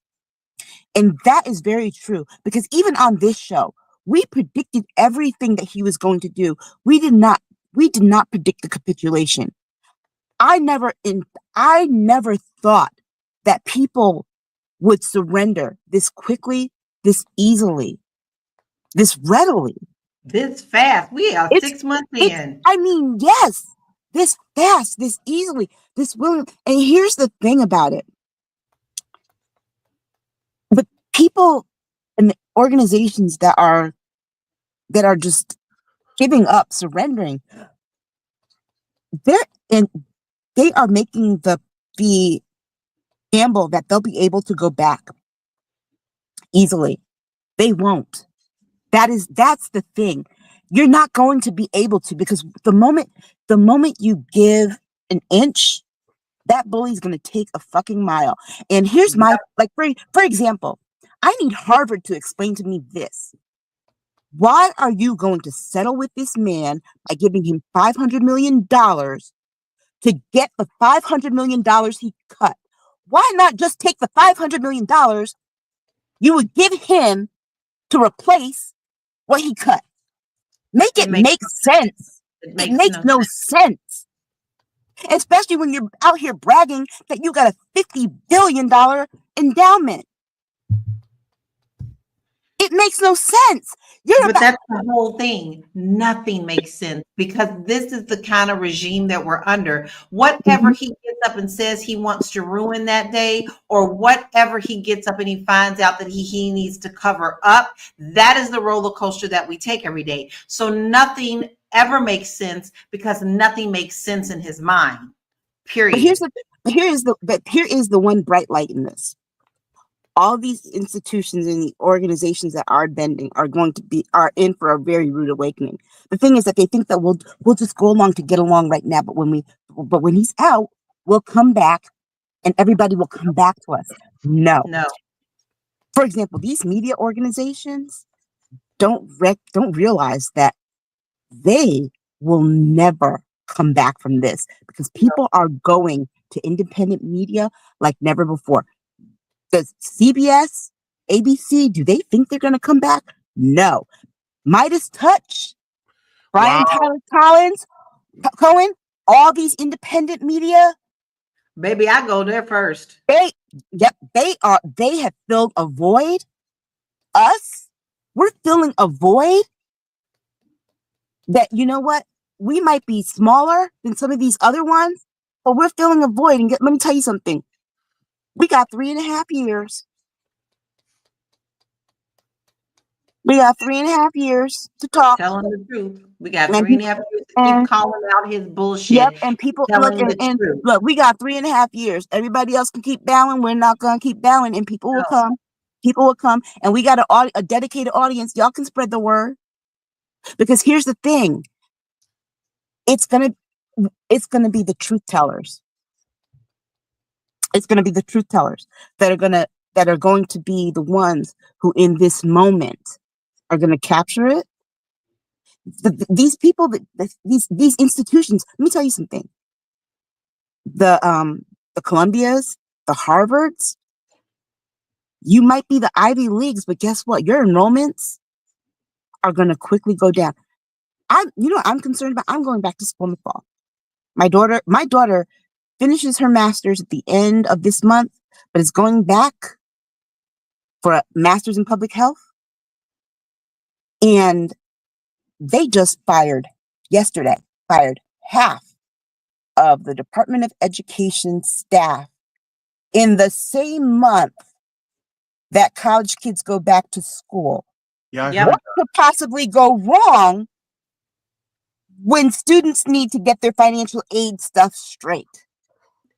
And that is very true, because even on this show, we predicted everything that he was going to do. We did not predict the capitulation. I never thought that people would surrender this quickly, this easily, this readily. This fast. We are It's- 6 months in. I mean, yes, this fast, this easily, this willing. And here's the thing about it. The people and the organizations that are just giving up, surrendering, they are making the gamble that they'll be able to go back easily. They won't. That's the thing. You're not going to be able to, because the moment you give an inch, that bully's going to take a fucking mile. And here's my, like, for example, I need Harvard to explain to me this. Why are you going to settle with this man by giving him $500 million to get the $500 million he cut? Why not just take the $500 million you would give him to replace what he cut? Make it make sense. It makes no sense. Especially when you're out here bragging that you got a $50 billion endowment. It makes no sense. But that's the whole thing. Nothing makes sense, because this is the kind of regime that we're under. Whatever he gets up and says he wants to ruin that day, or whatever he gets up and he finds out that he needs to cover up, that is the roller coaster that we take every day. So nothing ever makes sense, because nothing makes sense in his mind. Period. But here is the one bright light in this. All these institutions and the organizations that are bending are in for a very rude awakening. The thing is that they think that we'll just go along to get along right now, but when he's out, we'll come back and everybody will come back to us. No. For example, these media organizations don't realize that they will never come back from this, because people are going to independent media like never before. Does CBS, ABC, do they think they're going to come back? No. Midas Touch, Brian Tyler Cohen, all these independent media. Baby, I go there first. They have filled a void. Us, we're filling a void that, you know what? We might be smaller than some of these other ones, but we're filling a void. And let me tell you something. We got 3.5 years. We got 3.5 years to talk. Telling the truth. We got 3.5 years to keep calling out his bullshit. Yep, and people look, we got 3.5 years. Everybody else can keep battling. We're not gonna keep battling, and people will come. People will come, and we got a dedicated audience. Y'all can spread the word. Because here's the thing. It's gonna be the truth tellers. It's going to be the truth tellers that are going to be the ones who in this moment are going to capture it. These people, these institutions, let me tell you something. The Columbias, the Harvards, you might be the Ivy Leagues, but guess what? Your enrollments are going to quickly go down. I'm concerned about, I'm going back to school in the fall. My daughter finishes her master's at the end of this month, but is going back for a master's in public health. And they just fired half of the Department of Education staff in the same month that college kids go back to school. Yeah. What could possibly go wrong when students need to get their financial aid stuff straight?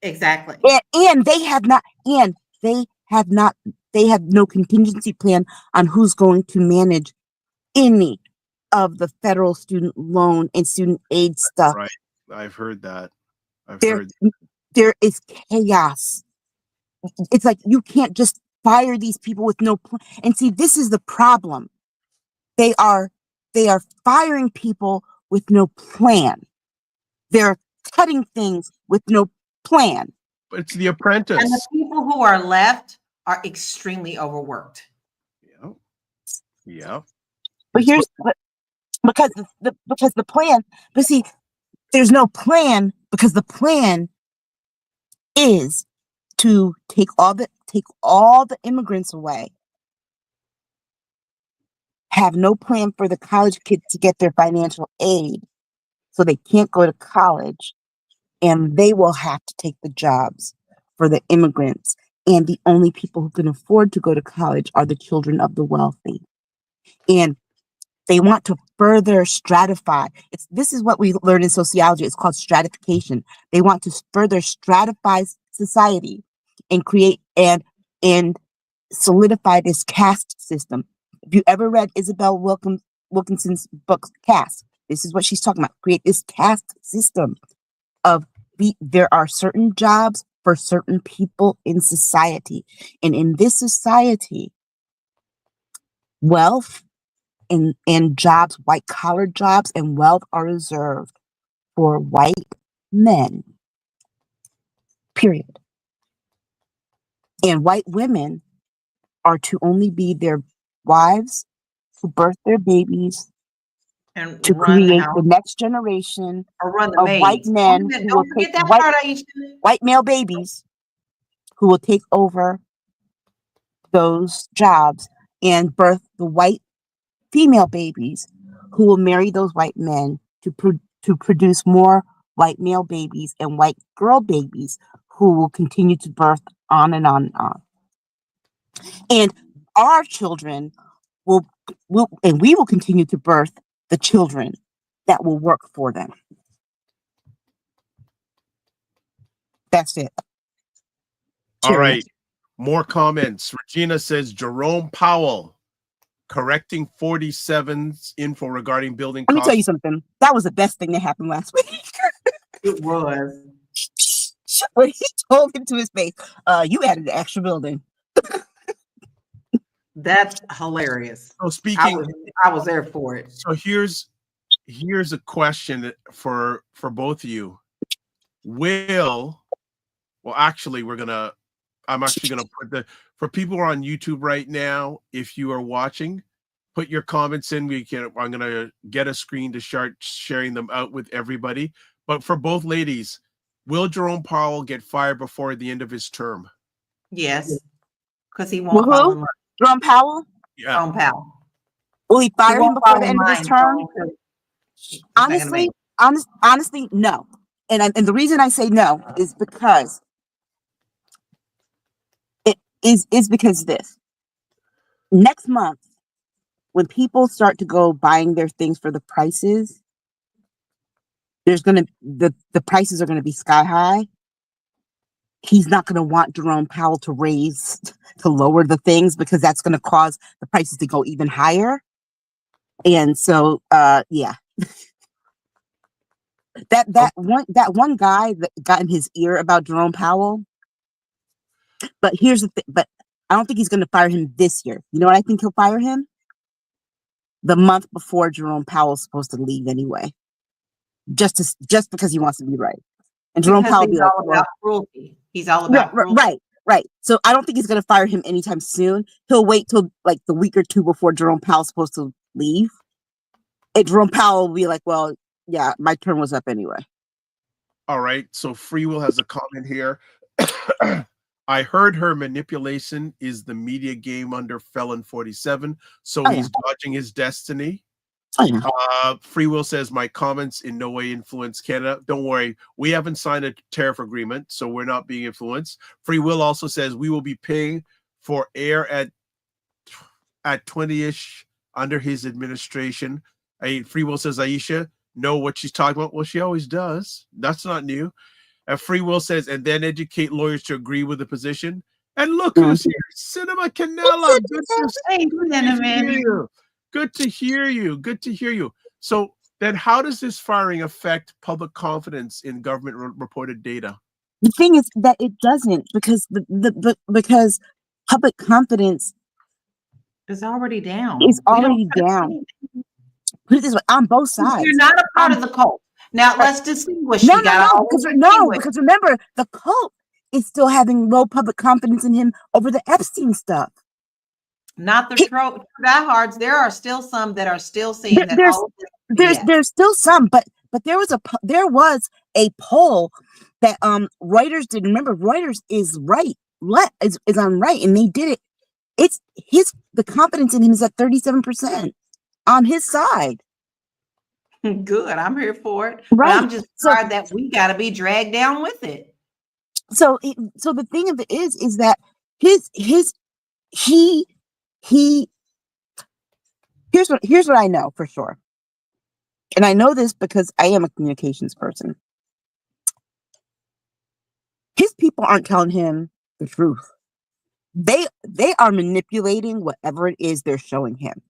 Exactly. And they have no contingency plan on who's going to manage any of the federal student loan and student aid stuff. Right. I've heard that. There is chaos. It's like you can't just fire these people with no plan. And see, this is the problem. They are firing people with no plan. They're cutting things with no plan. But it's the And the apprentice. people who are left are extremely overworked. Yeah. Yeah. But It's here's because the plan. But see, there's no plan because the plan is to take all the immigrants away. Have no plan for the college kids to get their financial aid, so they can't go to college, and they will have to take the jobs for the immigrants. And the only people who can afford to go to college are the children of the wealthy. And they want to further stratify. This is what we learn in sociology. It's called stratification. They want to further stratify society and create and solidify this caste system. If you ever read Isabel Wilkinson's book Caste, this is what she's talking about. Create this caste system of there are certain jobs for certain people in society. And in this society, wealth and jobs, white collar jobs and wealth are reserved for white men. Period. And white women are to only be their wives who birth their babies And to run the create house the next generation or run the of white maids. men who will Don't take forget that part, Aisha. white male babies who will take over those jobs and birth the white female babies who will marry those white men to produce more white male babies and white girl babies who will continue to birth on and on and on. And our children will and we will continue to birth the children that will work for them. That's it. all Period. right. More comments. Regina says Jerome Powell correcting 47's info regarding building Let me tell you costs. something. That was the best thing that happened last week. It was. When he told him to his face, you added the extra building. That's hilarious. So speaking, I was there for it. so here's a question for both of you. Actually, I'm actually gonna put for people who are on YouTube right now, if you are watching, put your comments in. I'm gonna get a screen to start sharing them out with everybody. But for both ladies, will Jerome Powell get fired before the end of his term? Yes. Because he won't fall in line. Jerome Powell? Yeah. Jerome Powell. Will he fire him won't before fall the in end of his line, term? so it's not gonna Honestly, make- honestly, no. And the reason I say no is because is because this. Next month, when people start to go buying their things for the prices, the prices are gonna be sky high. He's not gonna want Jerome Powell to lower the things because that's gonna cause the prices to go even higher. And so yeah. That one guy that got in his ear about Jerome Powell. But here's the thing, but I don't think he's gonna fire him this year. You know what I think he'll fire him? The month before Jerome Powell's supposed to leave anyway. Just because he wants to be right. And Jerome Because Powell he's be like, all about cruelty. He's all about cruelty. Right. So I don't think he's gonna fire him anytime soon. He'll wait till like the week or two before Jerome Powell's supposed to leave. And Jerome Powell will be like, well, yeah, my term was up anyway. All right. So Free Will has a comment here. I heard her manipulation is the media game under Felon 47. So he's dodging his destiny. Free Will says my comments in no way influence Canada. Don't worry, we haven't signed a tariff agreement, so we're not being influenced. Free Will also says we will be paying for air at 20-ish under his administration. Free Will says Aisha know what she's talking about. Well, she always does. That's not new. Free Will says, and then educate lawyers to agree with the position. And look who's here, Cinema Canela. Good to hear you. Good to hear you. So then how does this firing affect public confidence in government reported data? The thing is that it doesn't, because because public confidence is already down. It's already down. Put it this way, on both sides. You're not a part of the cult. Now let's distinguish. No, We no, got no, all because remember, the cult is still having low public confidence in him over the Epstein stuff. not the He- diehards. There are still some that are still saying There- that there's all of this. there's still some, but there was a poll that Reuters did. Remember, Reuters is right, is on right, and they did it. It's the confidence in him is at 37% on his side. Good. I'm here for it. Right. But I'm just tired that we got to be dragged down with it. So the thing of it is that he here's what I know for sure. And I know this because I am a communications person. His people aren't telling him the truth. They are manipulating whatever it is they're showing him.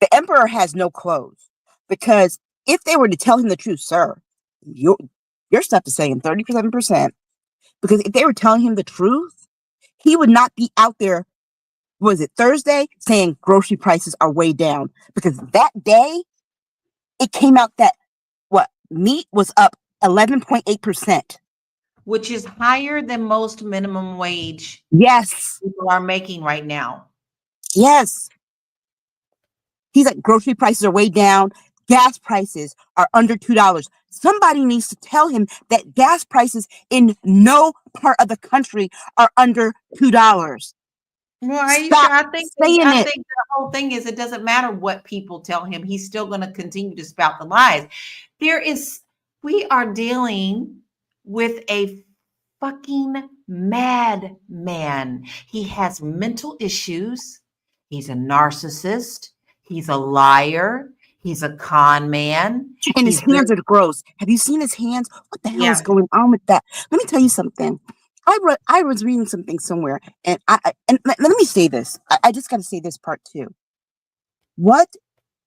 The emperor has no clothes, because if they were to tell him the truth, sir, your stuff is saying 37%. Because if they were telling him the truth, he would not be out there, was it Thursday, saying grocery prices are way down. Because that day, it came out that meat was up 11.8%. Which is higher than most minimum wage Yes. people are making right now. Yes. He's like, grocery prices are way down. Gas prices are under $2. Somebody needs to tell him that gas prices in no part of the country are under $2. Well, Aisha, Stop I think saying I it. think the whole thing is it doesn't matter what people tell him. He's still going to continue to spout the lies. We are dealing with a fucking madman. He has mental issues. He's a narcissist. He's a liar. He's a con man. And his hands are gross. Have you seen his hands? What the hell is going on with that? Let me tell you something. I was reading something somewhere, and let me say this. I just got to say this part too. What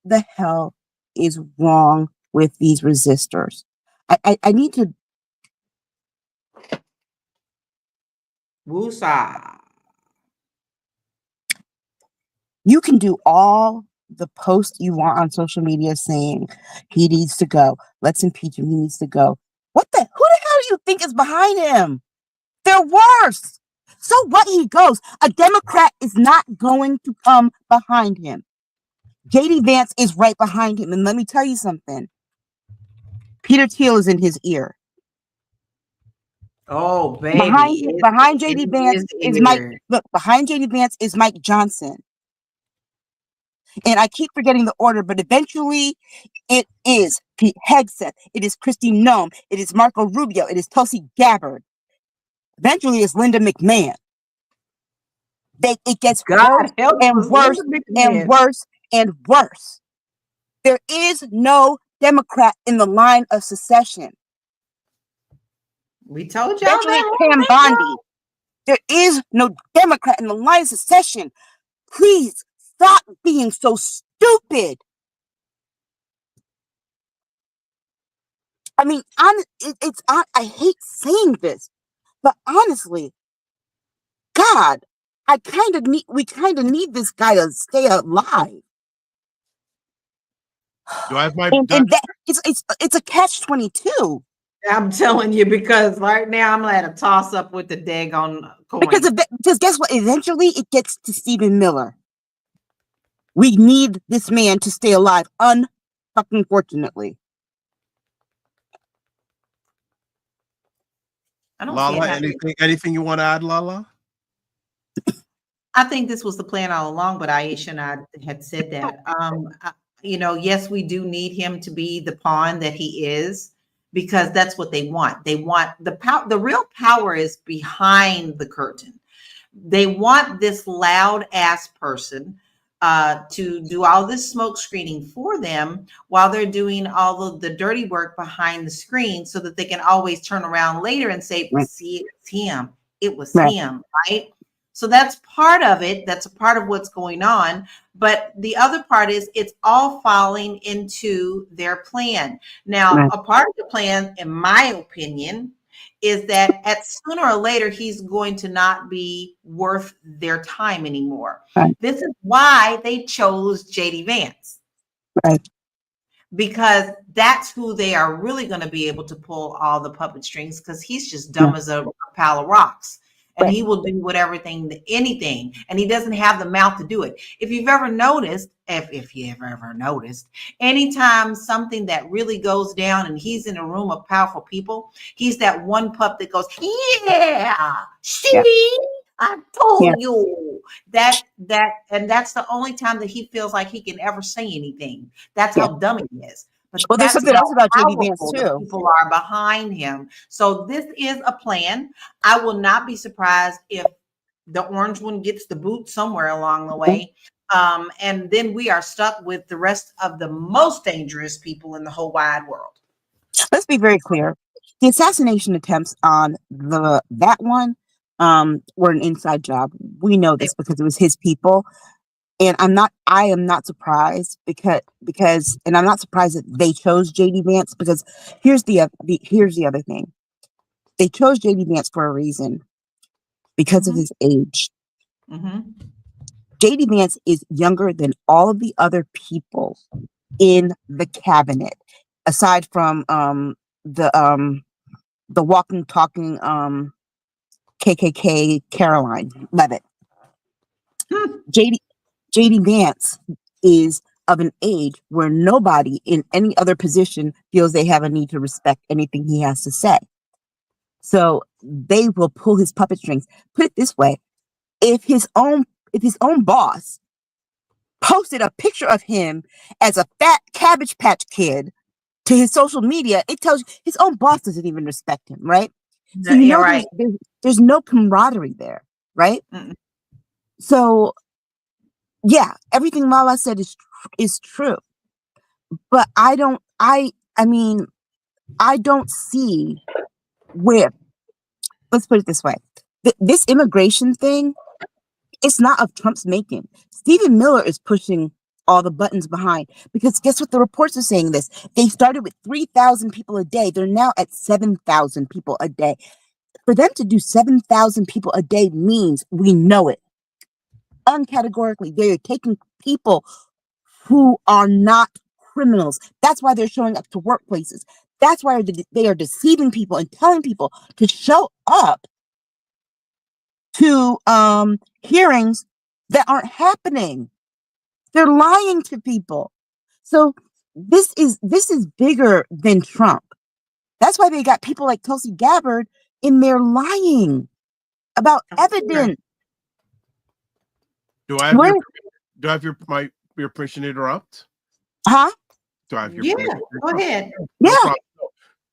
the hell is wrong with these resistors? I need to. Woosah. You can do all the posts you want on social media saying he needs to go. Let's impeach him. He needs to go. Who the hell do you think is behind him? They're worse. So what? He goes. A Democrat is not going to come behind him. JD Vance is right behind him. And let me tell you something. Peter Thiel is in his ear. Oh, baby. Behind JD Vance is Mike. Look, behind JD Vance is Mike Johnson. And I keep forgetting the order, but eventually it is Pete Hegseth. It is Kristi Noem. It is Marco Rubio. It is Tulsi Gabbard. Eventually it's Linda McMahon. It gets worse and worse and worse and worse. There is no Democrat in the line of secession. We told y'all Eventually that. Pam Bondi. There is no Democrat in the line of secession. Please stop being so stupid. I mean, I hate saying this, but honestly, God, we kind of need this guy to stay alive. Do I have my? And that, it's a catch-22. I'm telling you, because right now I'm at a toss up with the daggone coin. Because guess what? Eventually it gets to Stephen Miller. We need this man to stay alive, unfucking fortunately. I don't LaLa, see anything you want to add, LaLa? I think this was the plan all along, but Aisha and I had said that. Yes, we do need him to be the pawn that he is, because that's what they want. They want the power. The real power is behind the curtain. They want this loud ass person to do all this smoke screening for them while they're doing all of the dirty work behind the screen, so that they can always turn around later and say, see, it's him. It was him, right? So that's part of it. That's a part of what's going on. But the other part is it's all falling into their plan. Now, a part of the plan, in my opinion, is that at sooner or later, he's going to not be worth their time anymore. This is why they chose JD Vance. because that's who they are really going to be able to pull all the puppet strings, because he's just dumb as a pile of rocks. And he will do anything, and he doesn't have the mouth to do it. If you've ever noticed, if you ever noticed, anytime something that really goes down and he's in a room of powerful people, he's that one pup that goes, yeah, see, I told you and that's the only time that he feels like he can ever say anything. That's how dumb he is. But there's something else about JD Vance too. People are behind him. So this is a plan. I will not be surprised if the orange one gets the boot somewhere along the way. And then we are stuck with the rest of the most dangerous people in the whole wide world. Let's be very clear. The assassination attempts on that one were an inside job. We know this because it was his people. And I am not surprised because and I'm not surprised that they chose JD Vance, because here's the other thing. They chose JD Vance for a reason, because of his age. JD Vance is younger than all of the other people in the cabinet, aside from the walking, talking KKK Caroline Levitt. JD Vance is of an age where nobody in any other position feels they have a need to respect anything he has to say. So they will pull his puppet strings. Put it this way: if his own boss posted a picture of him as a fat Cabbage Patch Kid to his social media, it tells you his own boss doesn't even respect him, right? So you know there's no camaraderie there, right? So yeah, everything Lala said is true, but I don't see where. Let's put it this way: this immigration thing, it's not of Trump's making. Stephen Miller is pushing all the buttons behind, because guess what? The reports are saying this. They started with 3,000 people a day. They're now at 7,000 people a day. For them to do 7,000 people a day means, we know it, uncategorically, they are taking people who are not criminals. That's why they're showing up to workplaces. That's why they are deceiving people and telling people to show up to hearings that aren't happening. They're lying to people. So this is bigger than Trump. That's why they got people like Tulsi Gabbard in there lying about evidence. Do I have your permission to interrupt? Huh? Do I have your permission? Go ahead. No problem.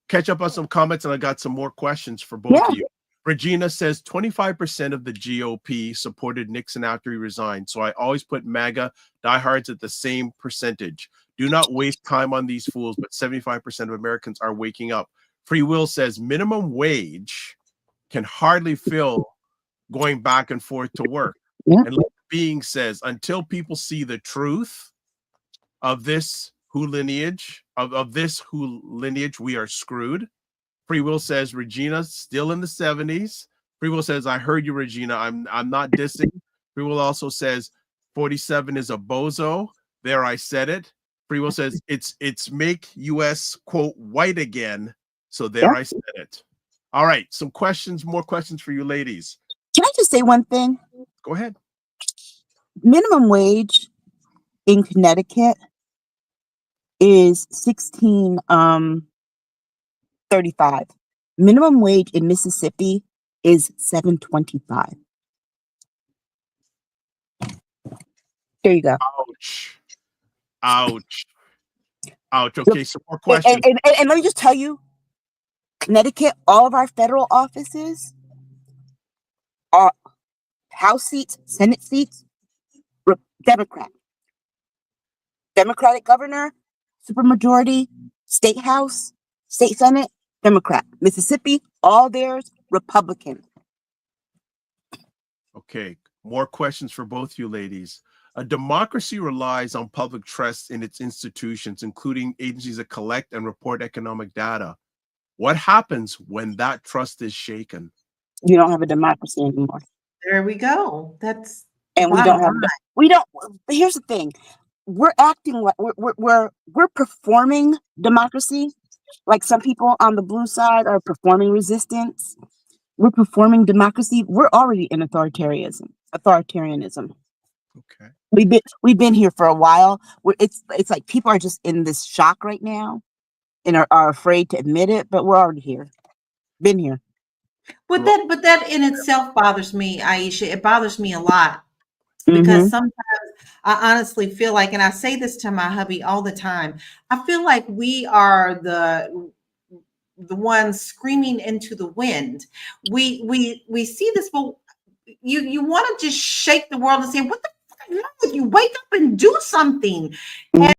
Catch up on some comments, and I got some more questions for both of you. Regina says 25% of the GOP supported Nixon after he resigned, so I always put MAGA diehards at the same percentage. Do not waste time on these fools, but 75% of Americans are waking up. Free Will says minimum wage can hardly fill going back and forth to work. And Being says, until people see the truth of this who lineage, we are screwed. Free Will says, Regina's still in the 70s. Free Will says, I heard you, Regina. I'm not dissing. Free Will also says, 47 is a bozo. There, I said it. Free Will says, it's make US, quote, white again. So there, I said it. All right, more questions for you ladies. Can I just say one thing? Go ahead. Minimum wage in Connecticut is $16.35. Minimum wage in Mississippi is $7.25. There you go. Ouch. Okay, some more questions. And let me just tell you, Connecticut, all of our federal offices are House seats, Senate seats, Democratic governor, supermajority, state house, state senate, Democrat. Mississippi, all theirs, Republican. Okay, more questions for both you ladies. A democracy relies on public trust in its institutions, including agencies that collect and report economic data. What happens when that trust is shaken? You don't have a democracy anymore. There we go. We don't. Here's the thing. we're acting like we're performing democracy. Like some people on the blue side are performing resistance. We're performing democracy. We're already in authoritarianism. Okay. We've been here for a while. It's like people are just in this shock right now and are afraid to admit it, but we're already here. Been here. But that in itself bothers me, Aisha. It bothers me a lot because Mm-hmm. sometimes I honestly feel like, and I say this to my hubby all the time, I feel like we are the ones screaming into the wind. We see this, but you want to just shake the world and say, what the fuck is wrong with you? Wake up and do something.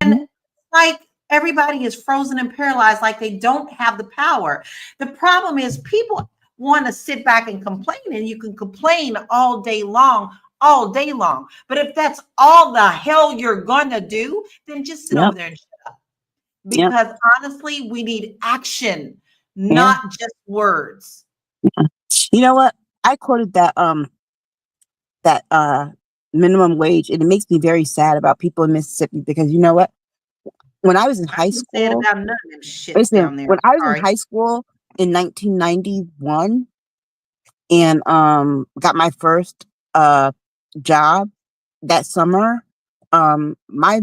And like everybody is frozen and paralyzed, like they don't have the power. The problem is people want to sit back and complain, and you can complain all day long. But if that's all the hell you're gonna do, then just sit over there and shut up. Because honestly, we need action, not just words. You know what? I quoted that minimum wage, and it makes me very sad about people in Mississippi because you know what? When I was in high school, about none of them shits down there. when I was in high school in 1991 and got my first job that summer, my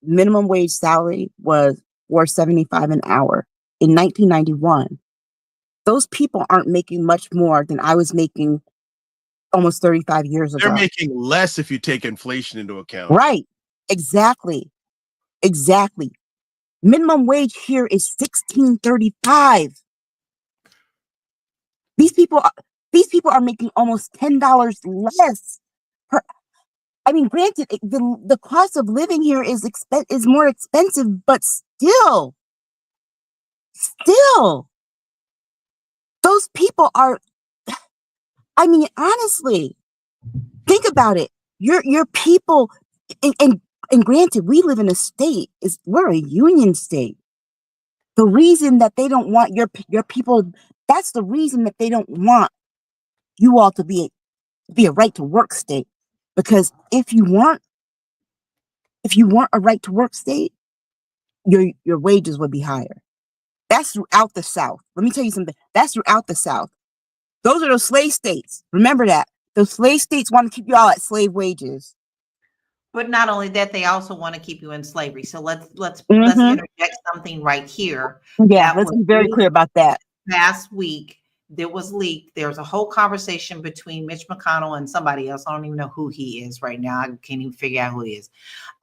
minimum wage salary was $4.75 an hour in 1991. Those people aren't making much more than I was making almost 35 years ago. They're making less if you take inflation into account. Right. Exactly. Minimum wage here is $16.35. These people are making almost $10 less per. I mean, granted, the cost of living here is more expensive, but still, those people are. I mean, honestly, think about it. Your people, and granted, we live in a state. We're a union state. The reason that they don't want your people, that's the reason that they don't want you all to be a right to work state. Because if you weren't a right to work state, your wages would be higher. That's throughout the South. Let me tell you something. That's throughout the South. Those are those slave states. Remember that. Those slave states want to keep you all at slave wages. But not only that, they also want to keep you in slavery. So let's interject something right here. Yeah, let's be very clear about that. Last week, there was leaked. There's a whole conversation between Mitch McConnell and somebody else. I don't even know who he is right now. I can't even figure out who he is.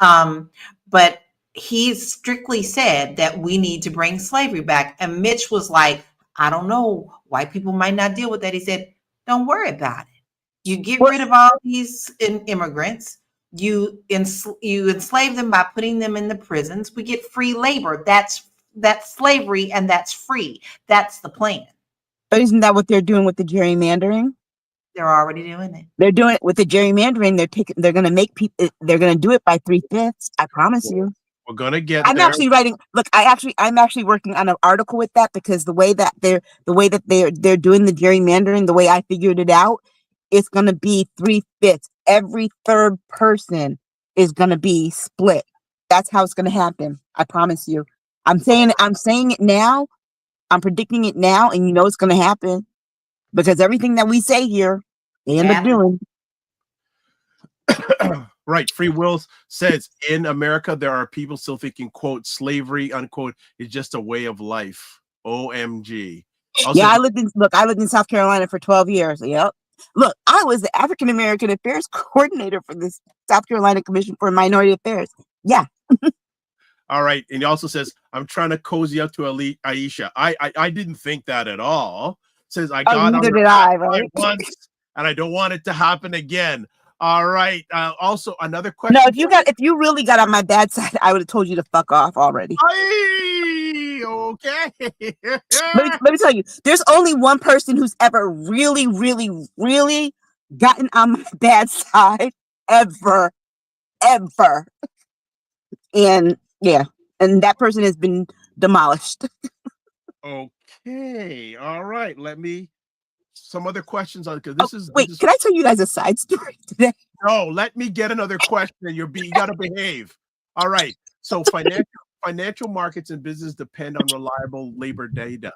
But he strictly said that we need to bring slavery back. And Mitch was like, I don't know. White people might not deal with that. He said, don't worry about it. You get rid of all these immigrants. You enslave them by putting them in the prisons. We get free labor. That's slavery, and that's free. That's the plan. But isn't that what they're doing with the gerrymandering? They're already doing it. They're doing it with the gerrymandering. They're going to make people. They're going to do it by 3/5. I promise you. We're gonna get. I'm actually writing. Look, I'm actually working on an article with that because the way that they're doing the gerrymandering, the way I figured it out, it's going to be 3/5. Every third person is going to be split. That's how it's going to happen. I promise you. I'm saying it now. I'm predicting it now, and you know it's going to happen because everything that we say here, they end up doing. Right. Free Will says in America, there are people still thinking, quote, slavery, unquote, is just a way of life. OMG. Also, yeah, I lived in South Carolina for 12 years. Yep. Look, I was the African American Affairs coordinator for the South Carolina Commission for Minority Affairs. Yeah. All right. And he also says, I'm trying to cozy up to Aisha. I didn't think that at all. Says I got neither did I, right? once, and I don't want it to happen again. All right. Also, another question. No, if you really got on my bad side, I would have told you to fuck off already. Okay. Let me tell you, there's only one person who's ever really, really, really gotten on my bad side ever. And yeah, and that person has been demolished. Okay. All right. Some other questions on because can I tell you guys a side story today? No, let me get another question. You got to behave. All right. So financial markets and business depend on reliable labor data.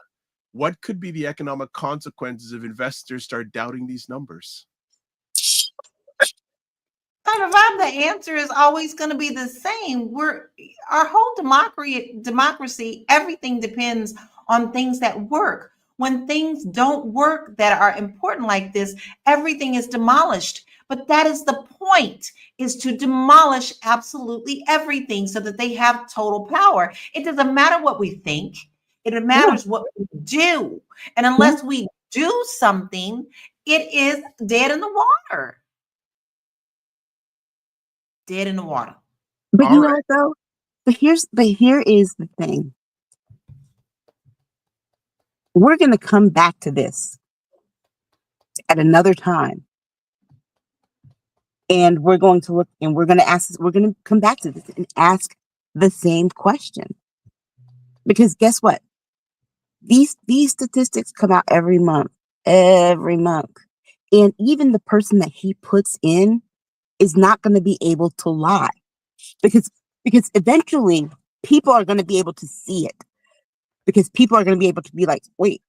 What could be the economic consequences if investors start doubting these numbers? The answer is always going to be the same. Our whole democracy, everything depends on things that work. When things don't work that are important like this, everything is demolished. But that is the point, is to demolish absolutely everything so that they have total power. It doesn't matter what we think. It matters what we do. And unless we do something, it is dead in the water. Dead in the water. But All you know right. what though? But here is the thing. We're going to come back to this at another time. And we're going to look and we're going to come back to this and ask the same question. Because guess what? These statistics come out every month. And even the person that he puts in is not going to be able to lie. Because eventually people are going to be able to see it. Because people are going to be able to be like, wait,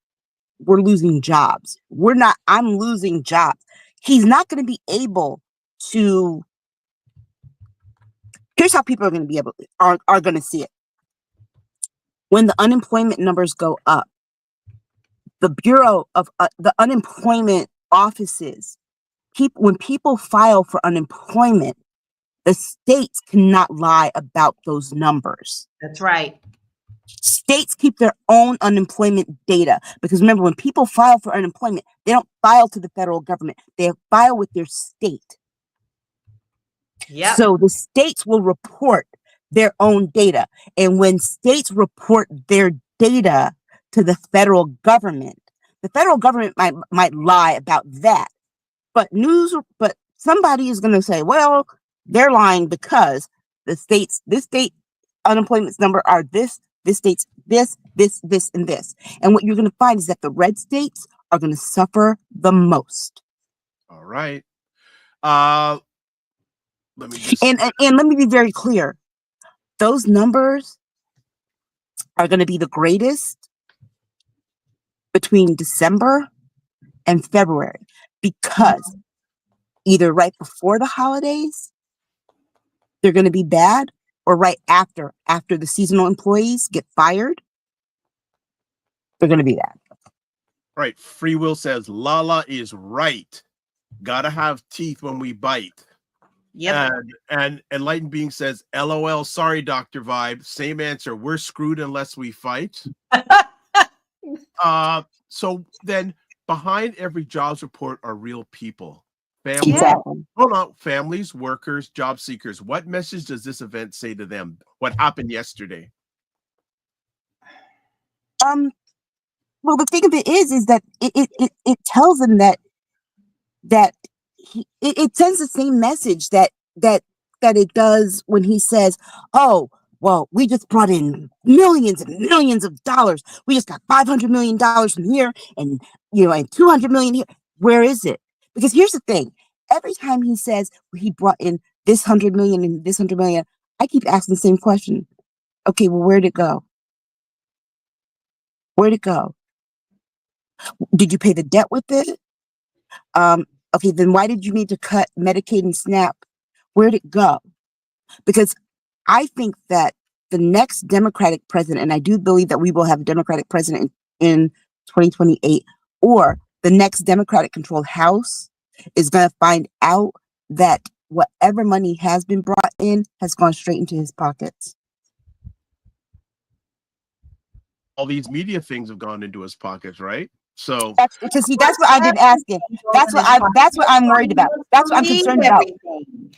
we're losing jobs. I'm losing jobs. He's not going to be able to. Here's how people are going to be able are going to see it. When the unemployment numbers go up, the Bureau of the unemployment offices, when people file for unemployment, the states cannot lie about those numbers. That's right. States keep their own unemployment data because remember, when people file for unemployment, they don't file to the federal government. They file with their state. Yep. So the states will report their own data. And when states report their data to the federal government might lie about that. But somebody is going to say, well, they're lying because this state unemployment number are this state's this, and this. And what you're going to find is that the red states are going to suffer the most. All right. Let me just and let me be very clear. Those numbers are going to be the greatest between December and February because either right before the holidays, they're going to be bad, or right after the seasonal employees get fired, they're going to be bad. right. Free Will says Lala is right. Gotta have teeth when we bite. Yep. And Enlightened Being says, LOL, sorry, Dr. Vibe. Same answer. We're screwed unless we fight. So then behind every jobs report are real people. Families, Exactly. hold on, families, workers, job seekers. What message does this event say to them? What happened yesterday? Well, the thing of it is that it tells them that it sends the same message that it does when he says, oh, well, we just brought in millions and millions of dollars. We just got $500 million from here and, and 200 million here. Where is it? Because here's the thing. Every time he says he brought in this 100 million and this 100 million, I keep asking the same question. Okay, well, where'd it go? Where'd it go? Did you pay the debt with it? Okay, then why did you need to cut Medicaid and SNAP? Where'd it go? Because I think that the next Democratic president, and I do believe that we will have a Democratic president in 2028, or the next Democratic controlled House is going to find out that whatever money has been brought in has gone straight into his pockets. All these media things have gone into his pockets, right? So That's what I've been asking. That's what I'm worried about. That's what I'm concerned about.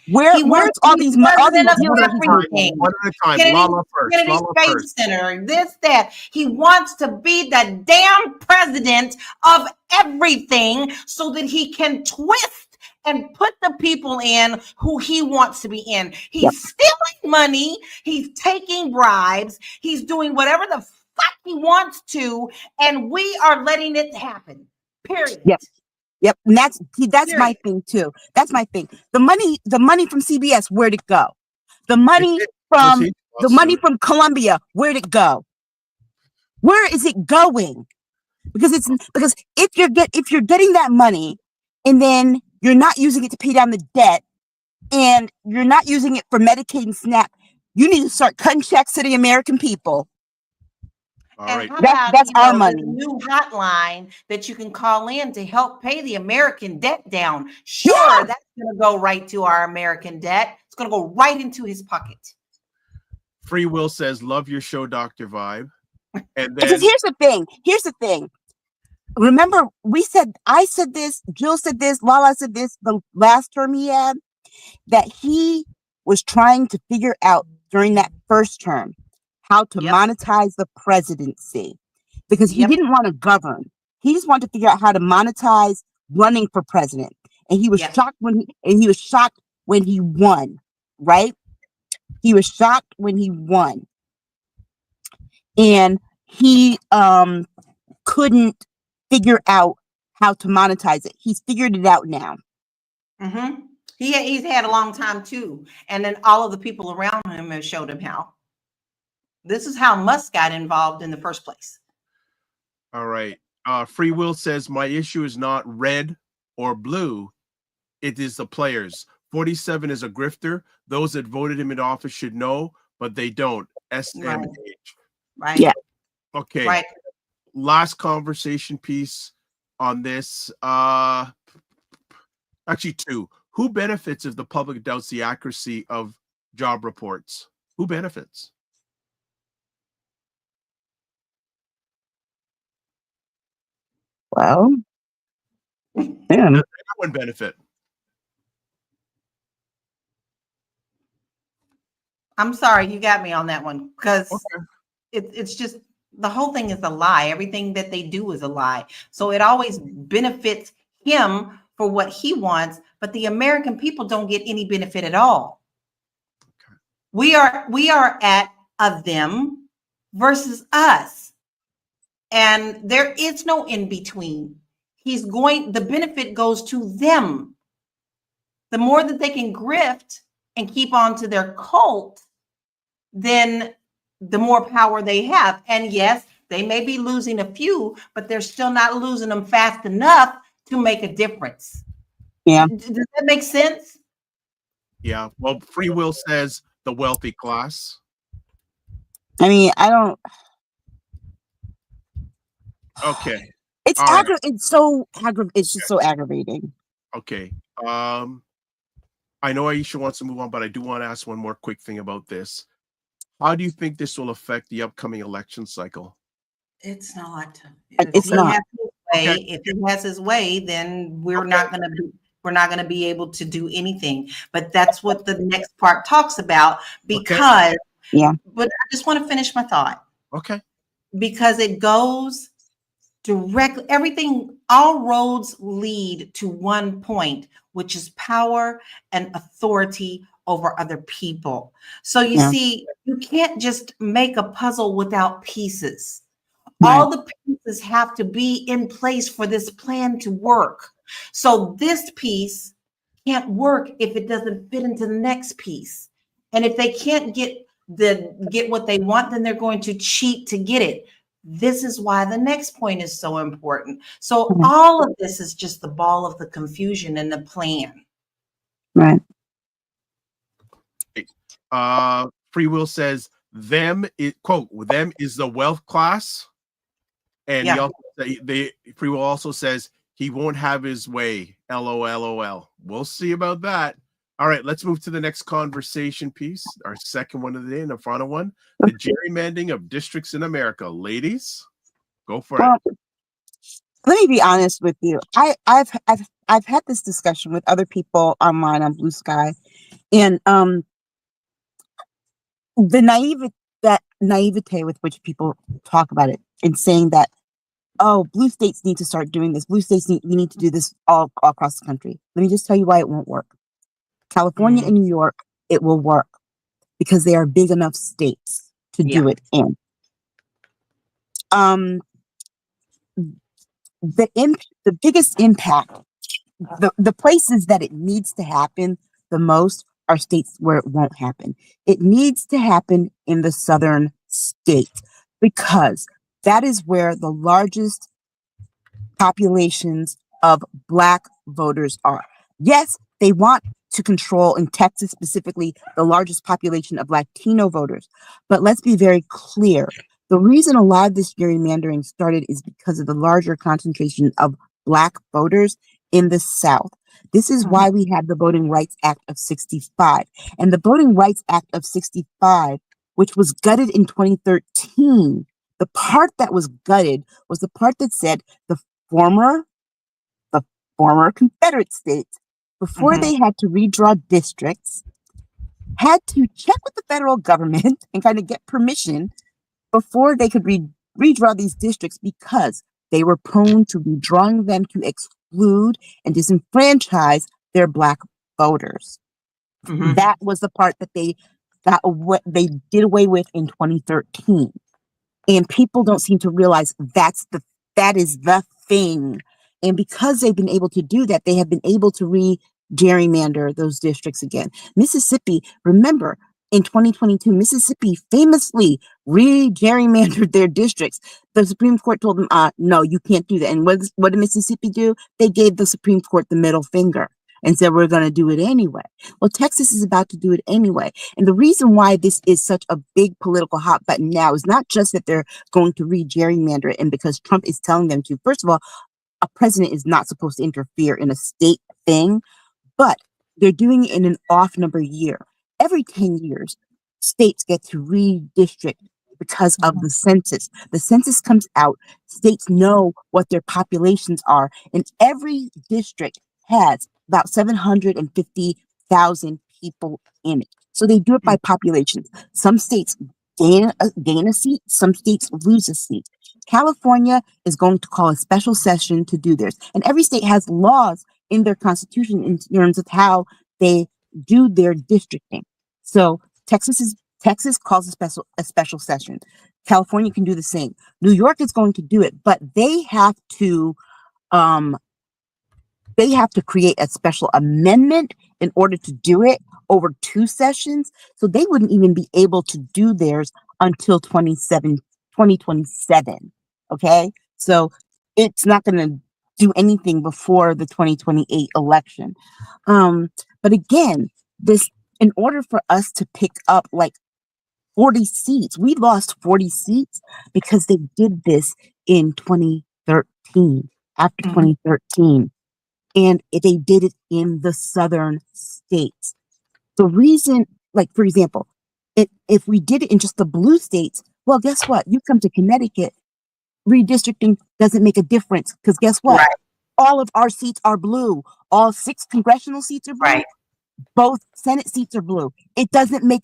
Where's all these deals that he's making? One at a time. Lala first. Kennedy Lala Space first. Center, this, that. He wants to be the damn president of everything so that he can twist and put the people in who he wants to be in. He's stealing money. He's taking bribes. He's doing whatever the fuck he wants to, and we are letting it happen. Period. Yep. And that's my thing too. That's my thing. The money from CBS, where'd it go? The money from his the money lawsuit? from Colombia, where'd it go? Where is it going? Because if you're getting that money and then you're not using it to pay down the debt and you're not using it for Medicaid and SNAP, you need to start cutting checks to the American people. All And right. how about That's our this money. new hotline that you can call in to help pay the American debt down? Sure, Yeah. that's going to go right to our American debt. It's going to go right into his pocket. Free Will says, "Love your show, Dr. Vibe." And Because then here's the thing. Remember, I said this, Jill said this, Lala said this the last term he had, that he was trying to figure out during that first term how to Yep. monetize the presidency, because he Yep. didn't want to govern. He just wanted to figure out how to monetize running for president. And he was Yep. shocked when he won, right? He was shocked when he won. And he couldn't figure out how to monetize it. He's figured it out now. Mm-hmm. He's had a long time too. And then all of the people around him have showed him how. This is how Musk got involved in the first place. all right. Free Will says, "My issue is not red or blue. It is the players. 47 is a grifter. Those that voted him in office should know, but they don't. SMH." Right. Yeah. Okay. Right. Last conversation piece on this. Actually, two. Who benefits if the public doubts the accuracy of job reports? Who benefits? Well, yeah. One benefit. I'm sorry, you got me on that one, because Okay. it's just the whole thing is a lie. Everything that they do is a lie. So it always benefits him for what he wants, but the American people don't get any benefit at all. Okay. We are at a them versus us. And there is no in between. The benefit goes to them. The more that they can grift and keep on to their cult, then the more power they have. And yes, they may be losing a few, but they're still not losing them fast enough to make a difference. Yeah. Does that make sense? Yeah. Well, Free Will says the wealthy class. I mean, I don't. Okay. It's All right. It's just so aggravating. Okay. I know Aisha wants to move on, but I do want to ask one more quick thing about this. How do you think this will affect the upcoming election cycle? It's not. It's not. If he has his way, then we're not going to be able to do anything. But that's what the next part talks about, because Yeah. But I just want to finish my thought. Okay. Because it goes directly, all roads lead to one point, which is power and authority over other people. So you see, you can't just make a puzzle without pieces. Right. All the pieces have to be in place for this plan to work. So this piece can't work if it doesn't fit into the next piece. And if they can't get what they want, then they're going to cheat to get it. This is why the next point is so important. So all of this is just the ball of the confusion and the plan. Right. Free Will says them is the wealth class. And Free Will also says he won't have his way. LOL. We'll see about that. All right, let's move to the next conversation piece, our second one of the day, and the final one, the gerrymandering of districts in America. Ladies, go for it. Let me be honest with you. I've had this discussion with other people online on Blue Sky, and the naivete with which people talk about it and saying that, oh, blue states need to start doing this. Blue states we need to do this all across the country. Let me just tell you why it won't work. California and New York, it will work because they are big enough states to do it in. The biggest impact, the places that it needs to happen the most are states where it won't happen. It needs to happen in the southern states because that is where the largest populations of Black voters are. Yes, they want to control, in Texas specifically, the largest population of Latino voters. But let's be very clear. The reason a lot of this gerrymandering started is because of the larger concentration of Black voters in the South. This is why we had the Voting Rights Act of 65. And the Voting Rights Act of 65, which was gutted in 2013, the part that was gutted was the part that said the former Confederate states, before they had to redraw districts, had to check with the federal government and kind of get permission before they could redraw these districts because they were prone to redrawing them to exclude and disenfranchise their Black voters. That was the part that they did away with in 2013. And people don't seem to realize that is the thing. And because they've been able to do that, they have been able to gerrymander those districts again. Mississippi, remember, in 2022, Mississippi famously gerrymandered their districts. The Supreme Court told them, no, you can't do that. And what did Mississippi do? They gave the Supreme Court the middle finger and said, we're going to do it anyway. Well, Texas is about to do it anyway. And the reason why this is such a big political hot button now is not just that they're going to gerrymander it and because Trump is telling them to. First of all, a president is not supposed to interfere in a state thing, but they're doing it in an off number year. Every 10 years, states get to redistrict because of the census. The census comes out, states know what their populations are, and every district has about 750,000 people in it. So they do it by populations. Some states gain a seat, some states lose a seat. California is going to call a special session to do theirs. And every state has laws in their constitution in terms of how they do their districting. So Texas calls a special session. California can do the same. New York is going to do it, but they have to create a special amendment in order to do it over 2 sessions. So they wouldn't even be able to do theirs until 2027. Okay. So it's not going to do anything before the 2028 election. But again, in order for us to pick up like 40 seats, we lost 40 seats because they did this in 2013, after 2013. And they did it in the southern states. The reason, like, for example, if we did it in just the blue states, well, guess what? You come to Connecticut, redistricting doesn't make a difference because guess what? Right. All of our seats are blue. All 6 congressional seats are blue. Right. Both Senate seats are blue. It doesn't make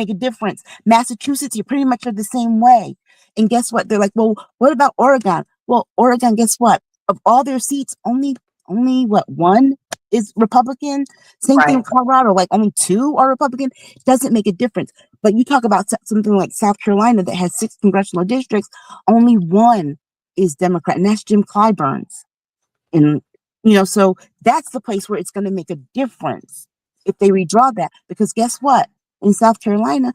a difference. Massachusetts, you pretty much are the same way. And guess what? They're like, well, what about Oregon? Well, Oregon, guess what? Of all their seats, only what, 1 is Republican. Same thing in Colorado, like only 2 are Republican. It doesn't make a difference. But you talk about something like South Carolina that has 6 congressional districts, only 1 is Democrat, and that's Jim Clyburn's. And so that's the place where it's going to make a difference if they redraw that, because guess what? In South Carolina,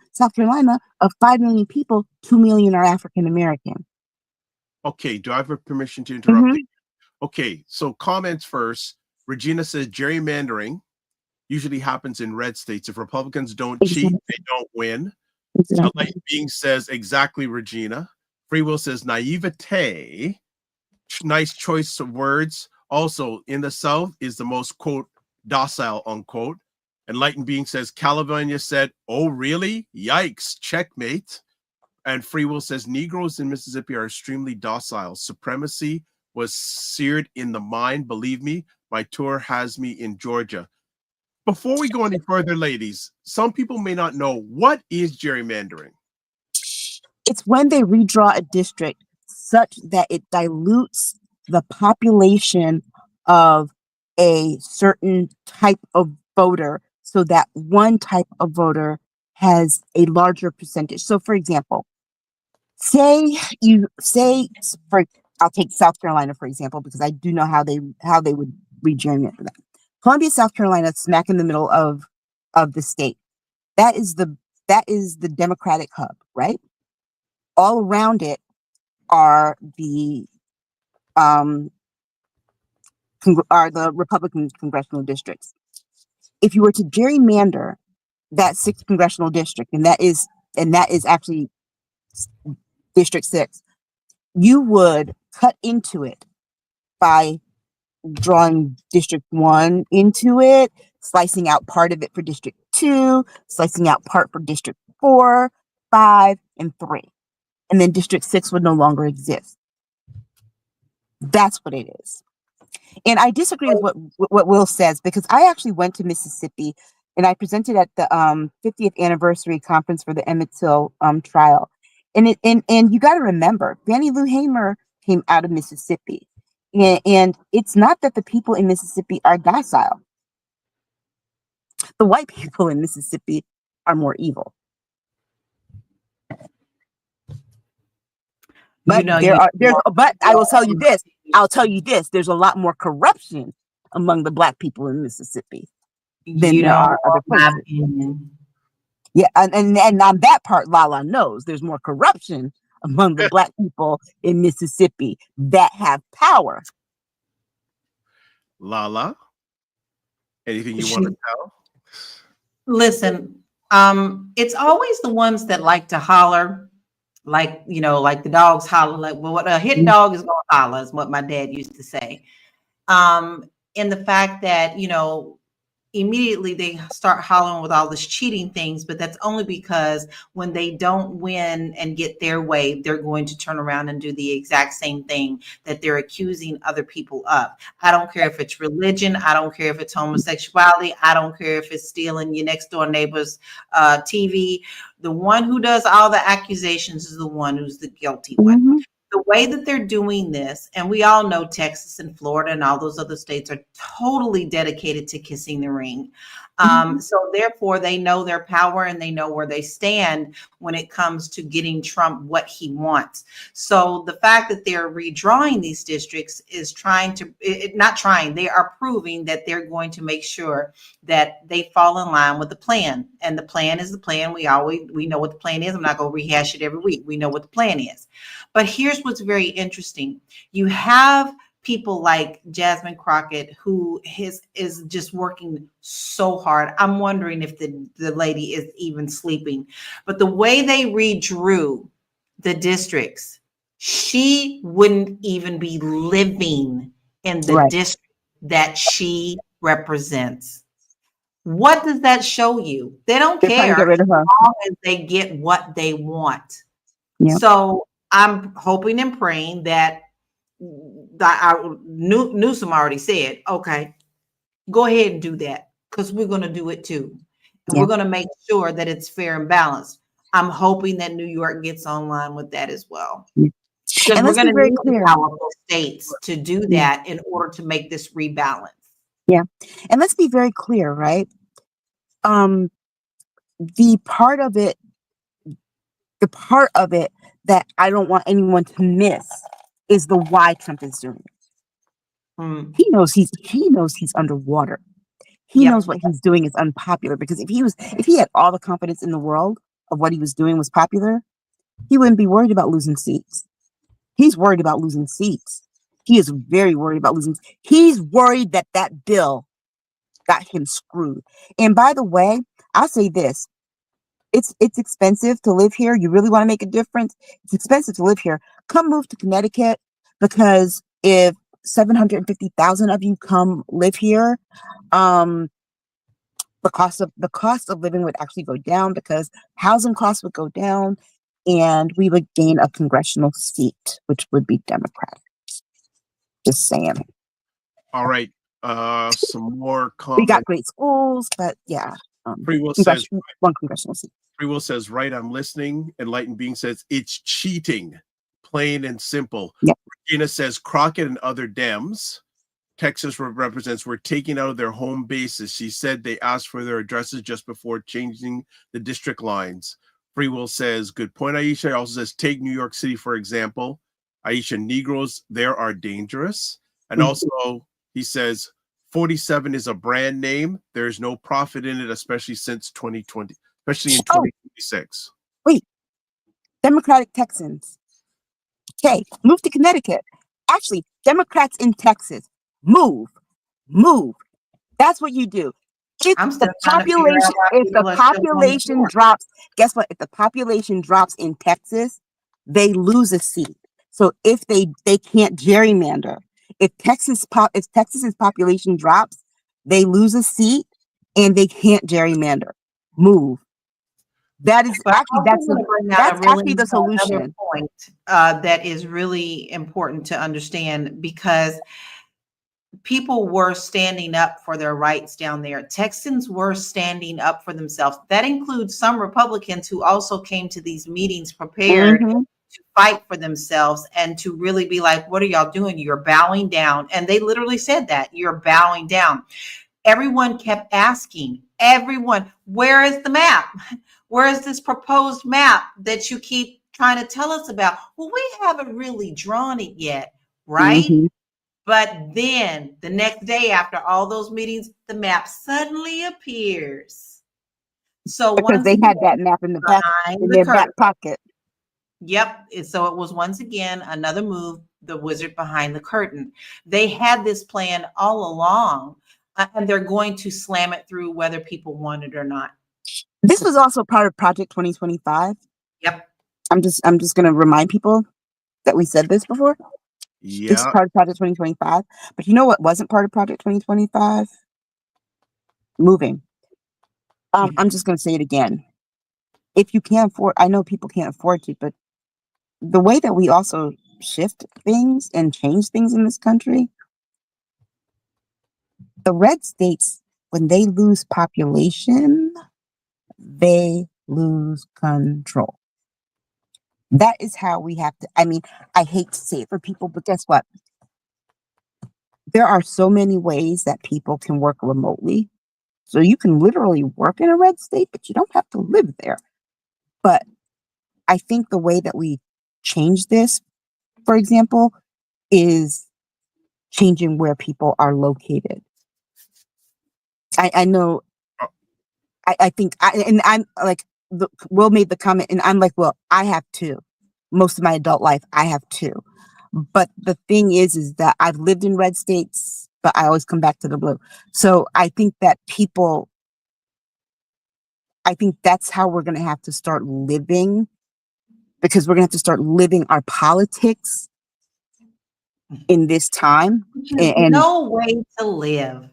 of 5 million people, 2 million are African American. Okay, do I have permission to interrupt you? Okay, so comments first. Regina says gerrymandering usually happens in red states. If Republicans don't cheat, they don't win. Exactly. Light Being says exactly, Regina. Free Will says naivete. Nice choice of words. Also, in the South is the most, quote, docile, unquote. Enlightened Being says California said, oh, really? Yikes, checkmate. And Free Will says Negroes in Mississippi are extremely docile. Supremacy was seared in the mind. Believe me, my tour has me in Georgia. Before we go any further, ladies, some people may not know, what is gerrymandering? It's when they redraw a district such that it dilutes the population of a certain type of voter so that one type of voter has a larger percentage. So for example, I'll take South Carolina, for example, because I do know how they would regerrymanders that. Columbia, South Carolina, smack in the middle of of the state. That is the Democratic hub, right? All around it are the Republican congressional districts. If you were to gerrymander that 6th congressional district, and that is actually District 6, you would cut into it by drawing District 1 into it, slicing out part of it for District 2, slicing out part for District 4, 5, and 3. And then District 6 would no longer exist. That's what it is. And I disagree with what Will says, because I actually went to Mississippi and I presented at the 50th anniversary conference for the Emmett Till trial. And you got to remember, Fannie Lou Hamer came out of Mississippi. And it's not that the people in Mississippi are docile. The white people in Mississippi are more evil. But but I will tell you this. I'll tell you this. There's a lot more corruption among the black people in Mississippi than there are other places. Yeah, and on that part, LaLa knows there's more corruption among the black people in Mississippi that have power. LaLa, anything you want to tell? Listen, it's always the ones that like to holler. Like, like the dogs holler, like, well, what a hit dog is going to holler is what my dad used to say. And the fact that, immediately they start hollering with all this cheating things, but that's only because when they don't win and get their way, they're going to turn around and do the exact same thing that they're accusing other people of. I don't care if it's religion. I don't care if it's homosexuality. I don't care if it's stealing your next door neighbor's TV. The one who does all the accusations is the one who's the guilty one. Mm-hmm. The way that they're doing this, and we all know Texas and Florida and all those other states are totally dedicated to kissing the ring. So therefore, they know their power and they know where they stand when it comes to getting Trump what he wants. So the fact that they're redrawing these districts is they are proving that they're going to make sure that they fall in line with the plan. And the plan is the plan. We know what the plan is. I'm not going to rehash it every week. We know what the plan is. But here's what's very interesting. You have people like Jasmine Crockett, who is just working so hard. I'm wondering if the lady is even sleeping. But the way they redrew the districts, she wouldn't even be living in the district that she represents. What does that show you? They don't care as long as they get what they want. Yep. So I'm hoping and praying that Newsom already said, okay, go ahead and do that, because we're going to do it too. And we're going to make sure that it's fair and balanced. I'm hoping that New York gets online with that as well. Because we're going to need the powerful states to do that in order to make this rebalance. Yeah. And let's be very clear, right? The part of it that I don't want anyone to miss is the why Trump is doing it. He knows he's underwater. He knows what he's doing is unpopular, because if he had all the confidence in the world of what he was doing was popular, he wouldn't be worried about losing seats. He's worried about losing seats. He is very worried about losing. He's worried that bill got him screwed. And by the way, I'll say this. It's expensive to live here. You really want to make a difference? It's expensive to live here. Come move to Connecticut, because if 750,000 of you come live here, the cost of living would actually go down, because housing costs would go down, and we would gain a congressional seat, which would be Democratic. Just saying. All right. Some more comments. We got great schools, but yeah. Free Will says one congressional seat. Free Will says, right, I'm listening. Enlightened Being says, it's cheating, plain and simple. Yep. Regina says, Crockett and other Dems, Texas represents, were taken out of their home bases. She said they asked for their addresses just before changing the district lines. Free Will says, good point, Aisha. Also says, take New York City, for example. Aisha, Negroes there are dangerous. And also, he says, 47 is a brand name. There's no profit in it, especially since 2020, especially in Oh, 2026. wait, Democratic Texans. Okay, move to Connecticut. Actually, Democrats in Texas, move. That's what you do. If I'm the still trying to figure out why people are still going to court. drops, guess what? If the population drops in Texas, they lose a seat. So if they can't gerrymander, if Texas's population drops, they lose a seat and they can't gerrymander. Move. That is But I actually also want to bring out that's a really actually the another solution. point that is really important to understand, because people were standing up for their rights down there. Texans were standing up for themselves. That includes some Republicans who also came to these meetings prepared Mhm. to fight for themselves and to really be like, what are y'all doing? You're bowing down. And they literally said that, you're bowing down. Everyone kept asking, where is the map? Where is this proposed map that you keep trying to tell us about? Well, we haven't really drawn it yet, right? Mhm. But then the next day after all those meetings, the map suddenly appears. So Because once they had that again, map in behind the their curtain. back pocket. Yep. So it was once again another move, the wizard behind the curtain. They had this plan all along, and they're going to slam it through whether people want it or not. This was also part of Project 2025. Yep. I'm just going to remind people that we said this before. This is Yeah. part of Project 2025. But you know what wasn't part of Project 2025? Moving. I'm just going to say it again. If you can't afford, I know people can't afford to, but the way that we also shift things and change things in this country, the red states, when they lose population, they lose control. That is how we have to. I mean, I hate to say it for people, but guess what? There are so many ways that people can work remotely. So you can literally work in a red state, but you don't have to live there. But I think the way that we change this, for example, is changing where people are located. I know, I think, and I'm like, Will made the comment, and I'm like, well, I have two. Most of my adult life, I have two. But the thing is that I've lived in red states, but I always come back to the blue. So I think that I think that's how we're going to have to start living, because we're going to have to start living our politics in this time. And No way to live.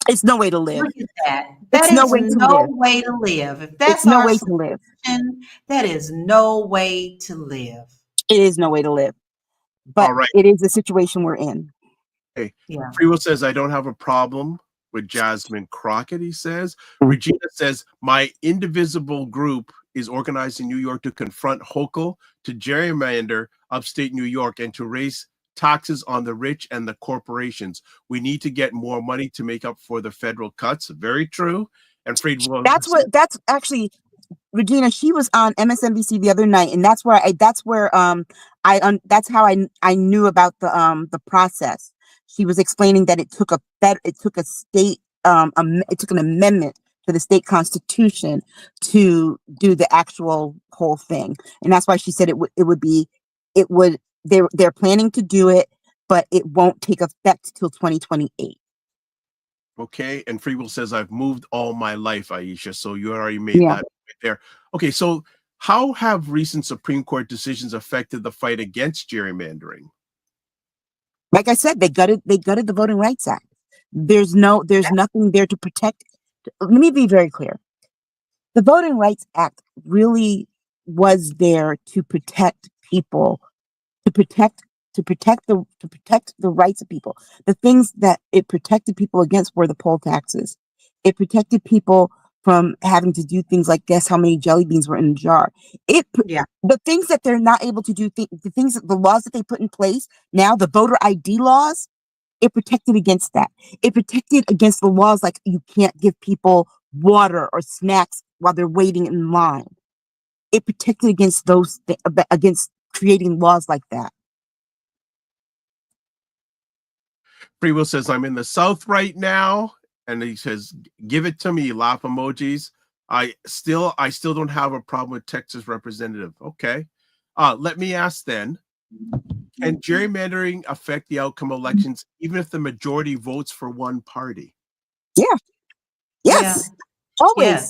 it's no way to live. Look at that. It's That no is way to no live. way to live. If It's that's no our way to live. solution, that is no way to live. It is no way to live. But All right. it is the situation we're in. Hey, Yeah. Freewill says, I don't have a problem with Jasmine Crockett, he says. Mhm. Regina says, my indivisible group is organized in New York to confront Hochul, to gerrymander upstate New York, and to raise taxes on the rich and the corporations. We need to get more money to make up for the federal cuts. Very true. And Freewill That's actually Regina. She was on MSNBC the other night, and that's how I knew about the process. She was explaining that it took a state it took an amendment to the state constitution to do the actual whole thing, and that's why she said they're planning to do it, but it won't take effect till 2028. Okay, and Freewill says, I've moved all my life, Aisha. So you already made Yeah. that right there. Okay, so how have recent Supreme Court decisions affected the fight against gerrymandering? Like I said, they gutted the Voting Rights Act. There's nothing there to protect. Let me be very clear. The Voting Rights Act really was there to protect people, to protect the rights of people. The things that it protected people against were the poll taxes. It protected people from having to do things like guess how many jelly beans were in a jar. The things that they're not able to do, the laws that they put in place now, the voter ID laws, it protected against that. It protected against the laws like you can't give people water or snacks while they're waiting in line. It protected against against creating laws like that. Free Will says, I'm in the South right now. And he says, give it to me, laugh emojis. I still don't have a problem with Texas representative. Okay. Let me ask then, can gerrymandering affect the outcome of elections even if the majority votes for one party? Yeah. Yes. Yeah. Always. Yeah.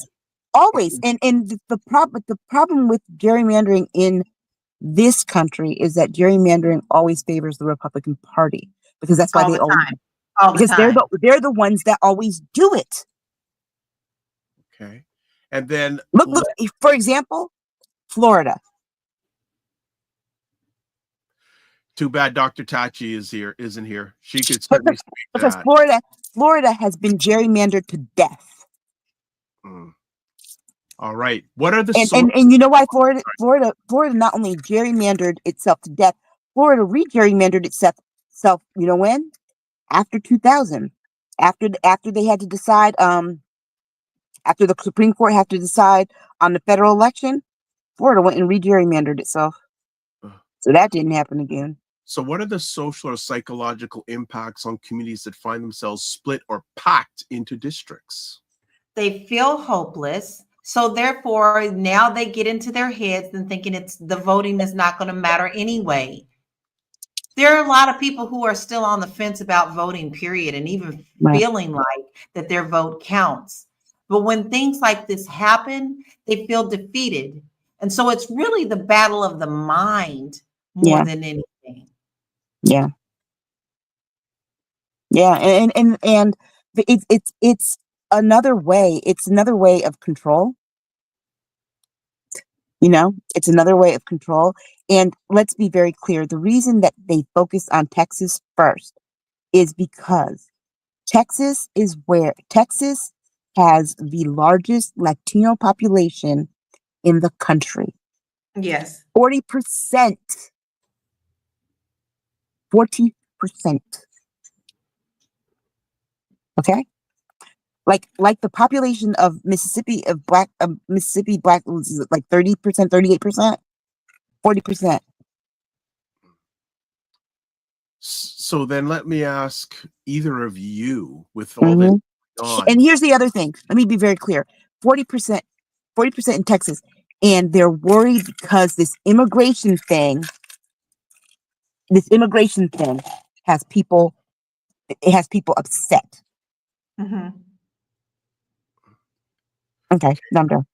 Always. And the problem with gerrymandering in this country is that gerrymandering always favors the Republican Party, because that's why All they the always, time. All the because time. they're the ones that always do it. Okay. And then Look, for example, Florida. too bad Dr. Tachi isn't here. She could But certainly speak to because that. Florida has been gerrymandered to death. All right. What are the And you know why Florida not only gerrymandered itself to death, Florida re-gerrymandered itself, you know when? After 2000. After they had to decide, after the Supreme Court had to decide on the federal election, Florida went and re-gerrymandered itself. So that didn't happen again. So what are the social or psychological impacts on communities that find themselves split or packed into districts? They feel hopeless. So therefore, now they get into their heads and thinking it's the voting is not going to matter anyway. There are a lot of people who are still on the fence about voting, period, and even feeling like that their vote counts. But when things like this happen, they feel defeated. And so it's really the battle of the mind more than anything. Yeah. Yeah. And it's another way. It's another way of control. You know, it's another way of control. And let's be very clear. The reason that they focus on Texas first is because Texas has the largest Latino population in the country. Yes. 40%. 40%. Okay? Like the population of Mississippi black was like 30%, 38%, 40%. So then let me ask either of you, with all this on. And here's the other thing. Let me be very clear. 40% in Texas. And they're worried because this immigration thing has people upset. Mm-hmm. Okay, I'm done.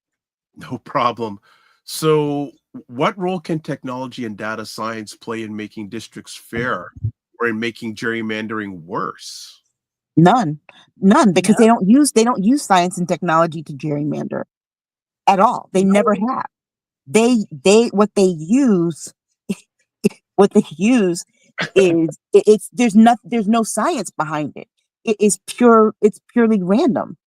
No problem. So what role can technology and data science play in making districts fair or in making gerrymandering worse? None, because they don't use science and technology to gerrymander at all. They never have. What they use is there's no science behind it. It's purely random.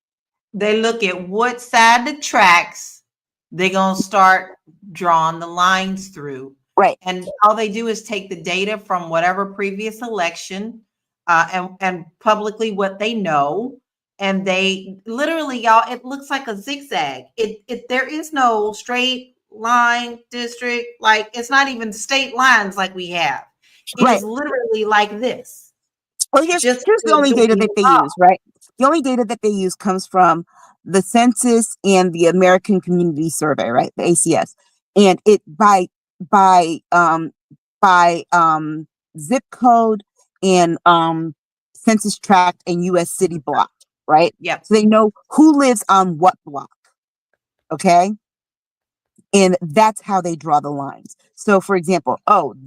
They look at what side the tracks they're going to start drawing the lines through. Right. And all they do is take the data from whatever previous election and publicly what they know. And they literally, y'all, it looks like a zigzag. There is no straight line district. Like, it's not even state lines like we have. It is literally like this. Well, here's the only data that they use, right? The only data that they use comes from the census and the American Community Survey, right? The ACS. And it by zip code and census tract and US city block, right? Yeah. So they know who lives on what block. Okay? And that's how they draw the lines. So for example,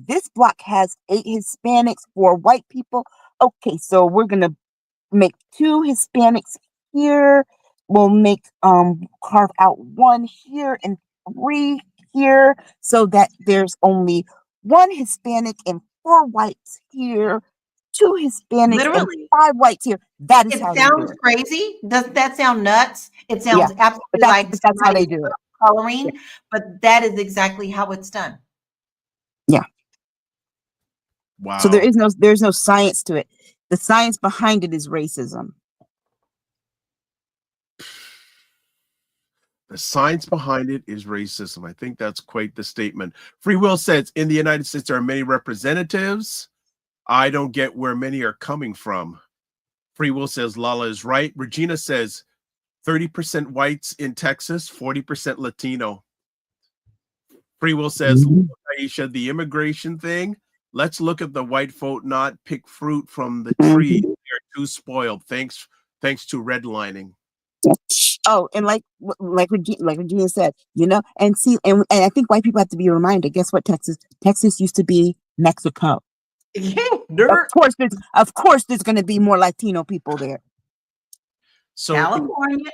this block has 8 Hispanics, 4 white people. Okay, so we're gonna make 2 Hispanics here. We'll make carve out 1 here and 3 here, so that there's only 1 Hispanic and 4 whites here, 2 Hispanics and 5 whites here. That is how they do it. It sounds crazy. Does that sound nuts? It sounds absolutely like that's how they do it. Coloring, but that is exactly how it's done. Yeah. Wow. So there's no science to it. The science behind it is racism. The science behind it is racism. I think that's quite the statement. Free Will says, in the United States, there are many representatives. I don't get where many are coming from. Free Will says Lala is right. Regina says 30% whites in Texas, 40% Latino. Free Will says, Aisha, the immigration thing, let's look at the white vote, not pick fruit from the tree. They're too spoiled. Thanks to redlining. Oh, and like Regina said, and see, and I think white people have to be reminded. Guess what? Texas used to be Mexico. Dirt. Of course, there's going to be more Latino people there. So California.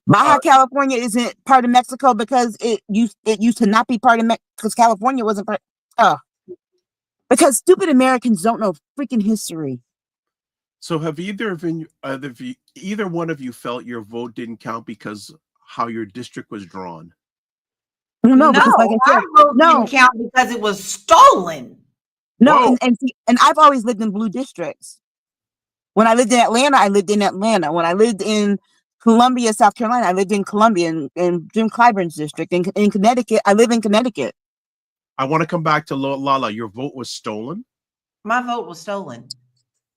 Baja California isn't part of Mexico because it used to not be part of Mexico because California wasn't part. Because stupid Americans don't know freaking history. So have either one of you felt your vote didn't count because how your district was drawn? No, because like I said, our vote didn't count because it was stolen. No, and I've always lived in blue districts. When I lived in Atlanta, I lived in Atlanta. When I lived in Columbia, South Carolina, I lived in Columbia in Jim Clyburn's district. In Connecticut, I live in Connecticut. I want to come back to Lala. Your vote was stolen? My vote was stolen.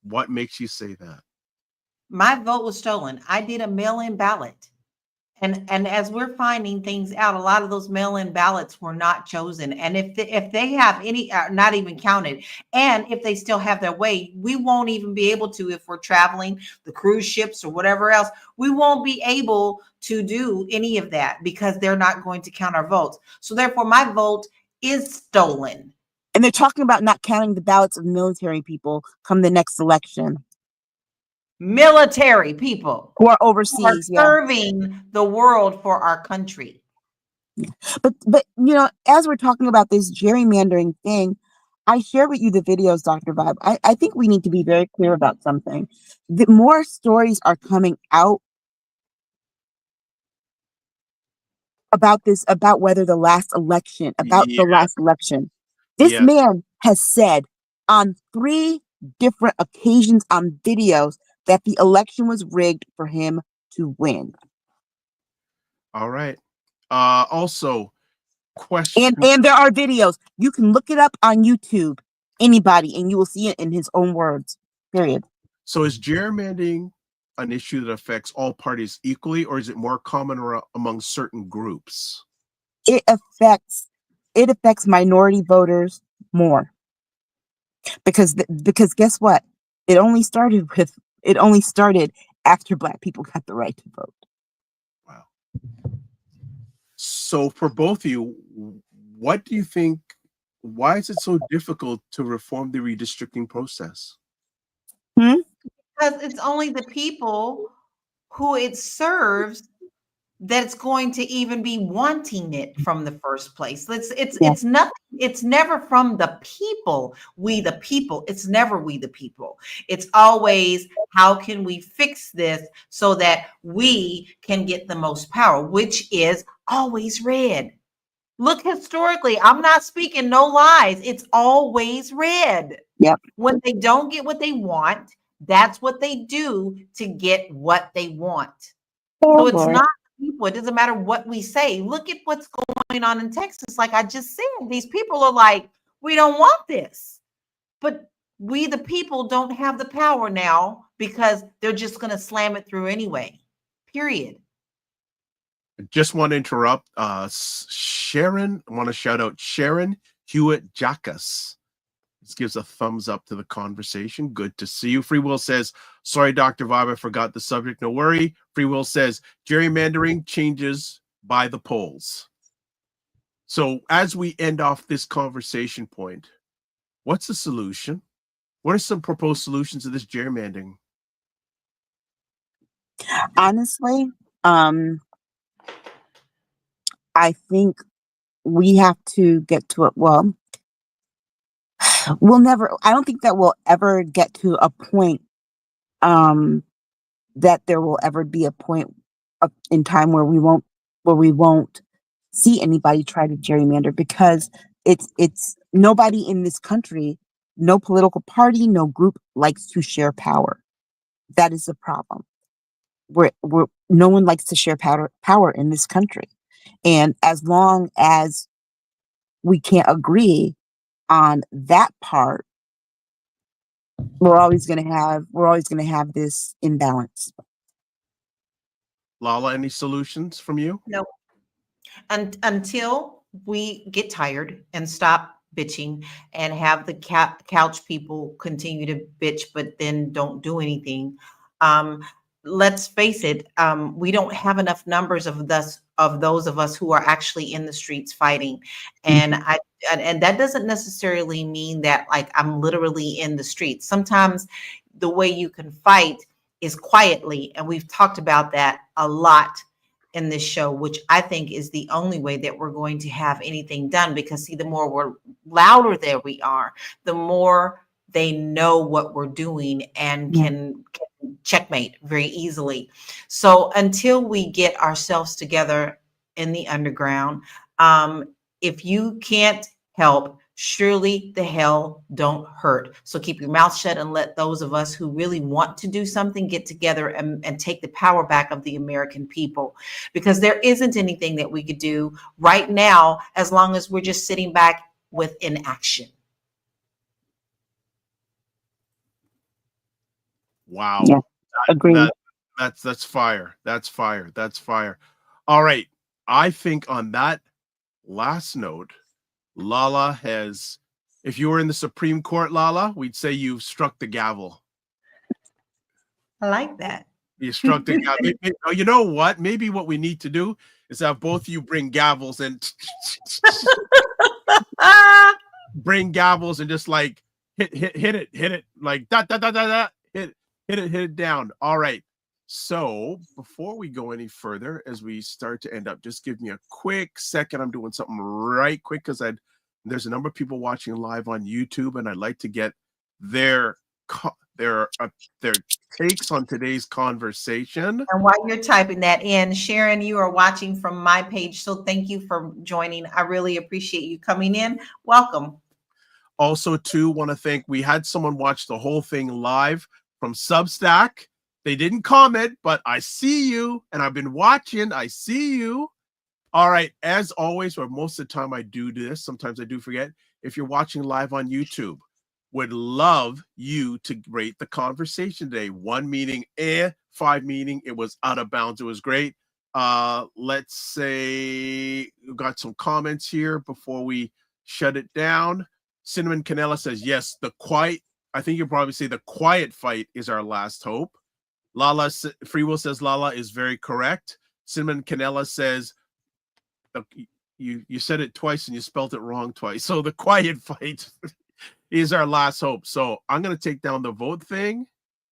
What makes you say that? My vote was stolen. I did a mail-in ballot. And as we're finding things out, a lot of those mail-in ballots were not chosen. And if they have any, not even counted, and if they still have their way, we won't even be able to, if we're traveling, the cruise ships or whatever else, we won't be able to do any of that because they're not going to count our votes. So therefore, my vote is stolen. And they're talking about not counting the ballots of military people come the next election. Military people who are overseas, who are serving the world for our country. But as we're talking about this gerrymandering thing, I share with you the videos, Dr. Vibe. I think we need to be very clear about something. The more stories are coming out about this, about whether the last election, this man has said on 3 different occasions on videos that the election was rigged for him to win. All right. Also, question. And there are videos. You can look it up on YouTube, anybody, and you will see it in his own words. Period. So is gerrymandering an issue that affects all parties equally, or is it more common among certain groups? It affects minority voters more. Because guess what? It only started after Black people got the right to vote. Wow. So for both of you, what do you think? Why is it so difficult to reform the redistricting process? Because it's only the people who it serves that's going to even be wanting it from the first place. It's nothing. It's never from the people. We the people. It's never we the people. It's always how can we fix this so that we can get the most power, which is always red. Look historically, I'm not speaking no lies. It's always red. Yep. When they don't get what they want, that's what they do to get what they want. So it's not people. It doesn't matter what we say. Look at what's going on in Texas. Like I just said, these people are like, we don't want this. But we, the people, don't have the power now because they're just going to slam it through anyway. Period. Just want to interrupt. Sharon, I want to shout out Sharon Hewitt Jackas. This gives a thumbs up to the conversation. Good to see you. Free Will says, sorry, Dr. Vibe, I forgot the subject. No worry. Free Will says, gerrymandering changes by the polls. So as we end off this conversation point, what's the solution? What are some proposed solutions to this gerrymandering? Honestly, I think we have to get to it. Well, I don't think that we'll ever get to a point that there will ever be a point in time where we won't see anybody try to gerrymander, because it's nobody in this country, no political party, no group likes to share power. That is the problem. No one likes to share power in this country. And as long as we can't agree on that part, we're always going to have this imbalance. Lala, any solutions from you? No. And until we get tired and stop bitching and have the couch people continue to bitch, but then don't do anything. Let's face it, we don't have enough numbers of those of us who are actually in the streets fighting. And and that doesn't necessarily mean that like I'm literally in the streets. Sometimes the way you can fight is quietly, and we've talked about that a lot in this show, which I think is the only way that we're going to have anything done, because see, the more we're louder there we are, the more they know what we're doing and can checkmate very easily. So until we get ourselves together in the underground, if you can't help, surely the hell don't hurt. So keep your mouth shut and let those of us who really want to do something get together and take the power back of the American people, because there isn't anything that we could do right now as long as we're just sitting back with inaction. Wow. Yeah, agreed. That's fire. That's fire. That's fire. All right. I think on that last note, Lala has, if you were in the Supreme Court, Lala, we'd say you've struck the gavel. I like that. You struck the gavel. You know what? Maybe what we need to do is have both of you bring gavels and bring gavels and just like hit it like hit it down. All right. So before we go any further, as we start to end up, just give me a quick second. I'm doing something right quick because there's a number of people watching live on YouTube, and I'd like to get their takes on today's conversation. And while you're typing that in, Sharon, you are watching from my page, so thank you for joining. I really appreciate you coming in. Welcome. Also, too, want to thank, we had someone watch the whole thing live from Substack. They didn't comment, but I see you, and I've been watching. I see you. All right. As always, or most of the time I do this, sometimes I do forget. If you're watching live on YouTube, would love you to rate the conversation today. 1 meaning 5 meaning it was out of bounds. It was great. Let's say we got some comments here before we shut it down. Cinnamon Canella says, yes, I think you'll probably say the quiet fight is our last hope. Lala Free Will says Lala is very correct. Cinnamon Canella says you said it twice and you spelled it wrong twice. So the quiet fight is our last hope. So I'm gonna take down the vote thing.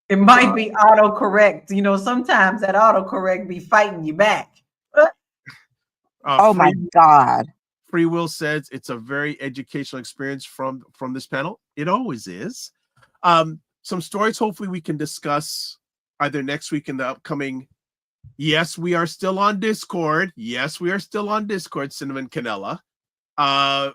It might be autocorrect. You know, sometimes that autocorrect be fighting you back. Oh my God. Free Will says it's a very educational experience from this panel. It always is. Some stories hopefully we can discuss either next week in the upcoming. Yes, we are still on Discord. Yes, we are still on Discord, Cinnamon Canella. I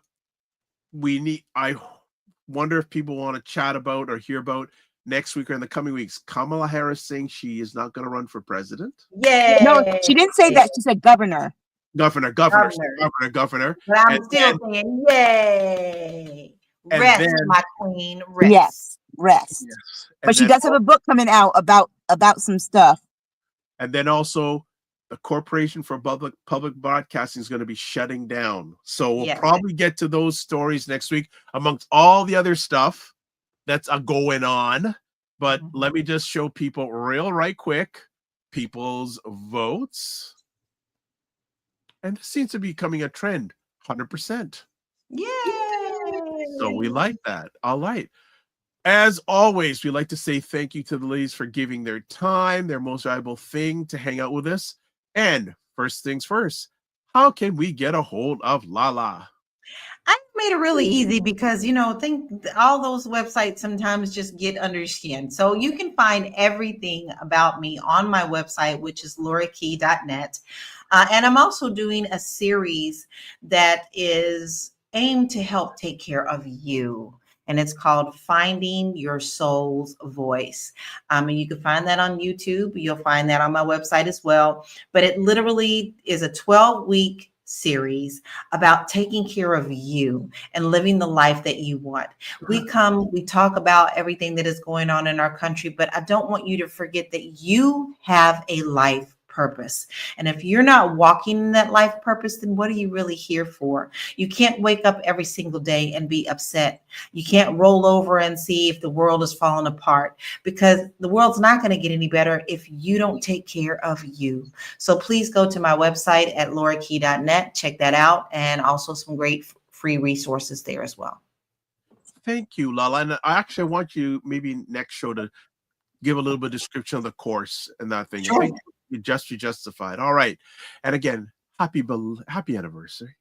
wonder if people want to chat about or hear about next week or in the coming weeks. Kamala Harris saying she is not going to run for president. Yeah. No, she didn't say that. She said governor. Governor. But I'm still saying, yay. Rest, my queen. Rest. Yes, rest. Yes. But she does have a book coming out about some stuff. And then also the Corporation for Public Broadcasting is going to be shutting down. So we'll probably get to those stories next week amongst all the other stuff that's going on. But let me just show people right quick people's votes. And this seems to be becoming a trend, 100%. Yay! So we like that. All right. As always, we like to say thank you to the ladies for giving their time, their most valuable thing to hang out with us. And first things first, how can we get a hold of Lala? I made it really easy because, I think all those websites sometimes just get under skin. So you can find everything about me on my website, which is laurakey.net. And I'm also doing a series that is aimed to help take care of you. And it's called Finding Your Soul's Voice. And you can find that on YouTube. You'll find that on my website as well. But it literally is a 12-week series about taking care of you and living the life that you want. We talk about everything that is going on in our country, but I don't want you to forget that you have a life purpose. And if you're not walking in that life purpose, then what are you really here for? You can't wake up every single day and be upset. You can't roll over and see if the world is falling apart, because the world's not going to get any better if you don't take care of you. So please go to my website at laurakey.net, check that out, and also some great free resources there as well. Thank you, Lala. And I actually want you maybe next show to give a little bit of description of the course and that thing. Sure. I think you justified. All right. And again, happy anniversary.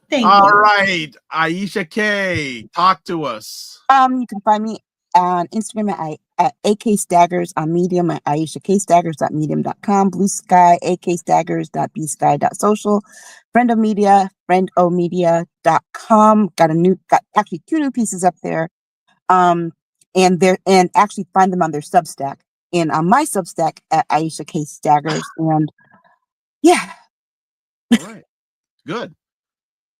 Thank All you. right. Aisha K, talk to us. You can find me on Instagram at AK Staggers, on Medium at AishaKStaggers.medium.com, Blue Sky, AKStaggers.bsky.social, Friend of Media, friendomedia.com. Got actually 2 new pieces up there. And actually find them on their Substack, and on my Substack at Aisha K Staggers. And yeah. All right. Good.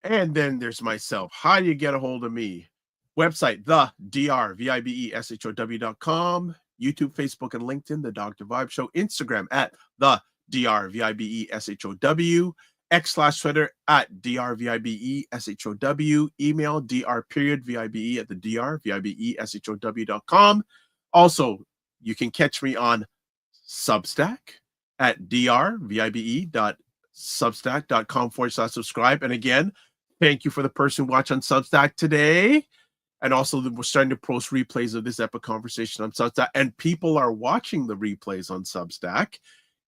And then there's myself. How do you get a hold of me? Website, the drvibeshow.com, YouTube, Facebook, and LinkedIn, The Dr. Vibe Show, Instagram at the drvibeshow, X/Twitter at drvibeshow, email dr.vibe at the drvibeshow.com. Also, you can catch me on Substack at drvibe.substack.com/subscribe. And again, thank you for the person who watched on Substack today. And also, we're starting to post replays of this epic conversation on Substack, and people are watching the replays on Substack.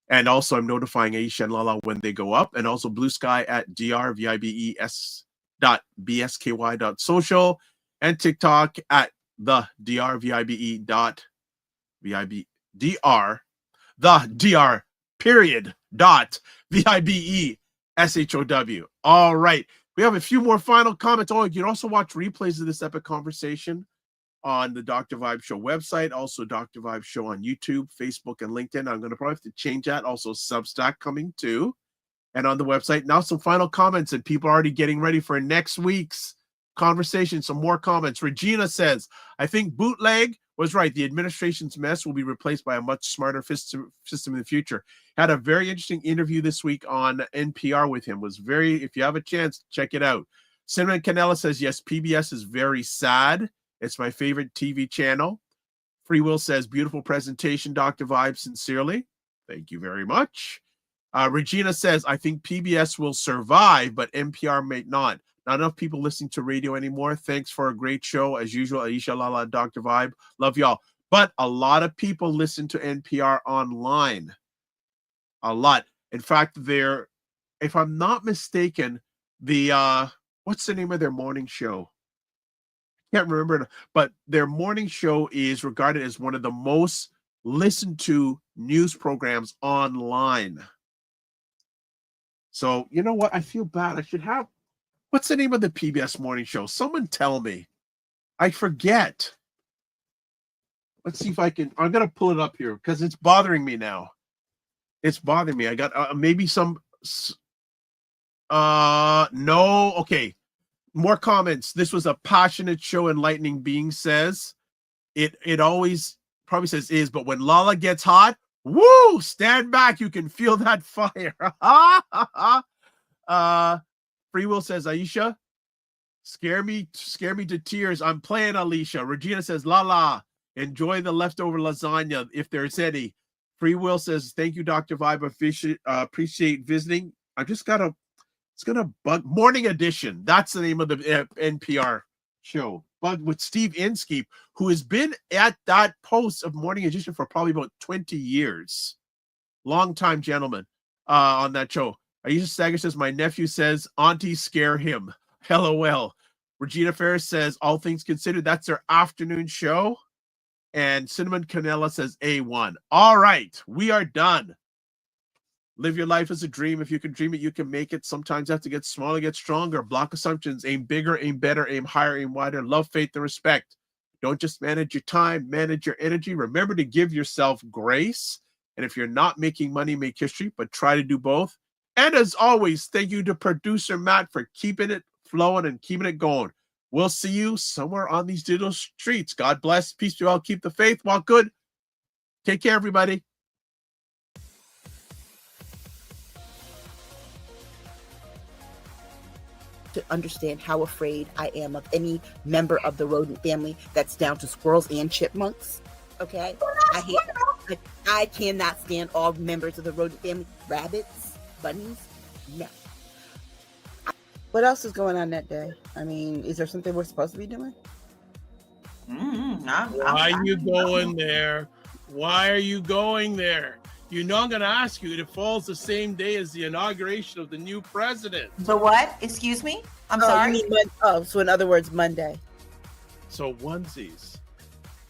And also, I'm notifying Aisha and LaLa when they go up, and also Blue Sky at drvibes.bsky.social, and TikTok at the drvibe.vibe, _VIBESHOW. All right. We have a few more final comments. Oh, you can also watch replays of this epic conversation on the Dr. Vibe Show website, also Dr. Vibe Show on YouTube, Facebook, and LinkedIn. I'm going to probably have to change that. Also, Substack coming too, and on the website. Now, some final comments, and people are already getting ready for next week's conversation. Some more comments. Regina says, I think bootleg was right. The administration's mess will be replaced by a much smarter system in the future. Had a very interesting interview this week on NPR with him. If you have a chance, check it out. Cinnamon Canella says, yes, PBS is very sad. It's my favorite TV channel. Free Will says, beautiful presentation, Dr. Vibe, sincerely. Thank you very much. Regina says, I think PBS will survive, but NPR may not. Not enough people listening to radio anymore. Thanks for a great show. As usual, Aisha LaLa, Dr. Vibe. Love y'all. But a lot of people listen to NPR online. A lot. In fact, if I'm not mistaken, what's the name of their morning show? Can't remember, but their morning show is regarded as one of the most listened to news programs online. So, you know what? I feel bad. I should have, what's the name of the PBS morning show? Someone tell me. I forget. Let's see if I can, I'm going to pull it up here because it's bothering me now. It's bothering me. I got maybe some, no, okay. More comments. This was a passionate show, Enlightening Being says. It always probably says is, but when LaLa gets hot, woo, stand back. You can feel that fire. Free Will says, Aisha, scare me to tears. I'm playing Alicia. Regina says, LaLa, enjoy the leftover lasagna if there's any. Free Will says, thank you, Dr. Vibe. Appreciate visiting. It's gonna bug Morning Edition. That's the name of the NPR show. But with Steve Inskeep, who has been at that post of Morning Edition for probably about 20 years. Long time gentleman on that show. Aisha Stagger says, my nephew says, Auntie scare him. LOL. Regina Ferris says, all things considered, that's their afternoon show. And Cinnamon Canella says, A1. All right, we are done. Live your life as a dream. If you can dream it, you can make it. Sometimes you have to get smaller, get stronger. Block assumptions. Aim bigger, aim better, aim higher, aim wider. Love, faith, and respect. Don't just manage your time, manage your energy. Remember to give yourself grace. And if you're not making money, make history, but try to do both. And as always, thank you to producer Matt for keeping it flowing and keeping it going. We'll see you somewhere on these digital streets. God bless. Peace to you all. Keep the faith. Walk good. Take care, everybody. To understand how afraid I am of any member of the rodent family that's down to squirrels and chipmunks. Okay? I cannot stand all members of the rodent family. Rabbits, bunnies, no. What else is going on that day? I mean, is there something we're supposed to be doing? Why are you going there? Why are you going there? You know I'm going to ask you. It falls the same day as the inauguration of the new president. The what? Excuse me? I'm sorry? So in other words, Monday. So onesies.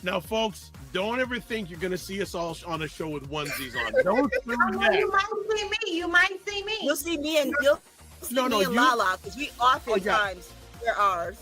Now, folks, don't ever think you're going to see us all on a show with onesies on. Don't do that. You might see me. You might see me. You'll see me and you'll see me and Lala, because we oftentimes wear ours.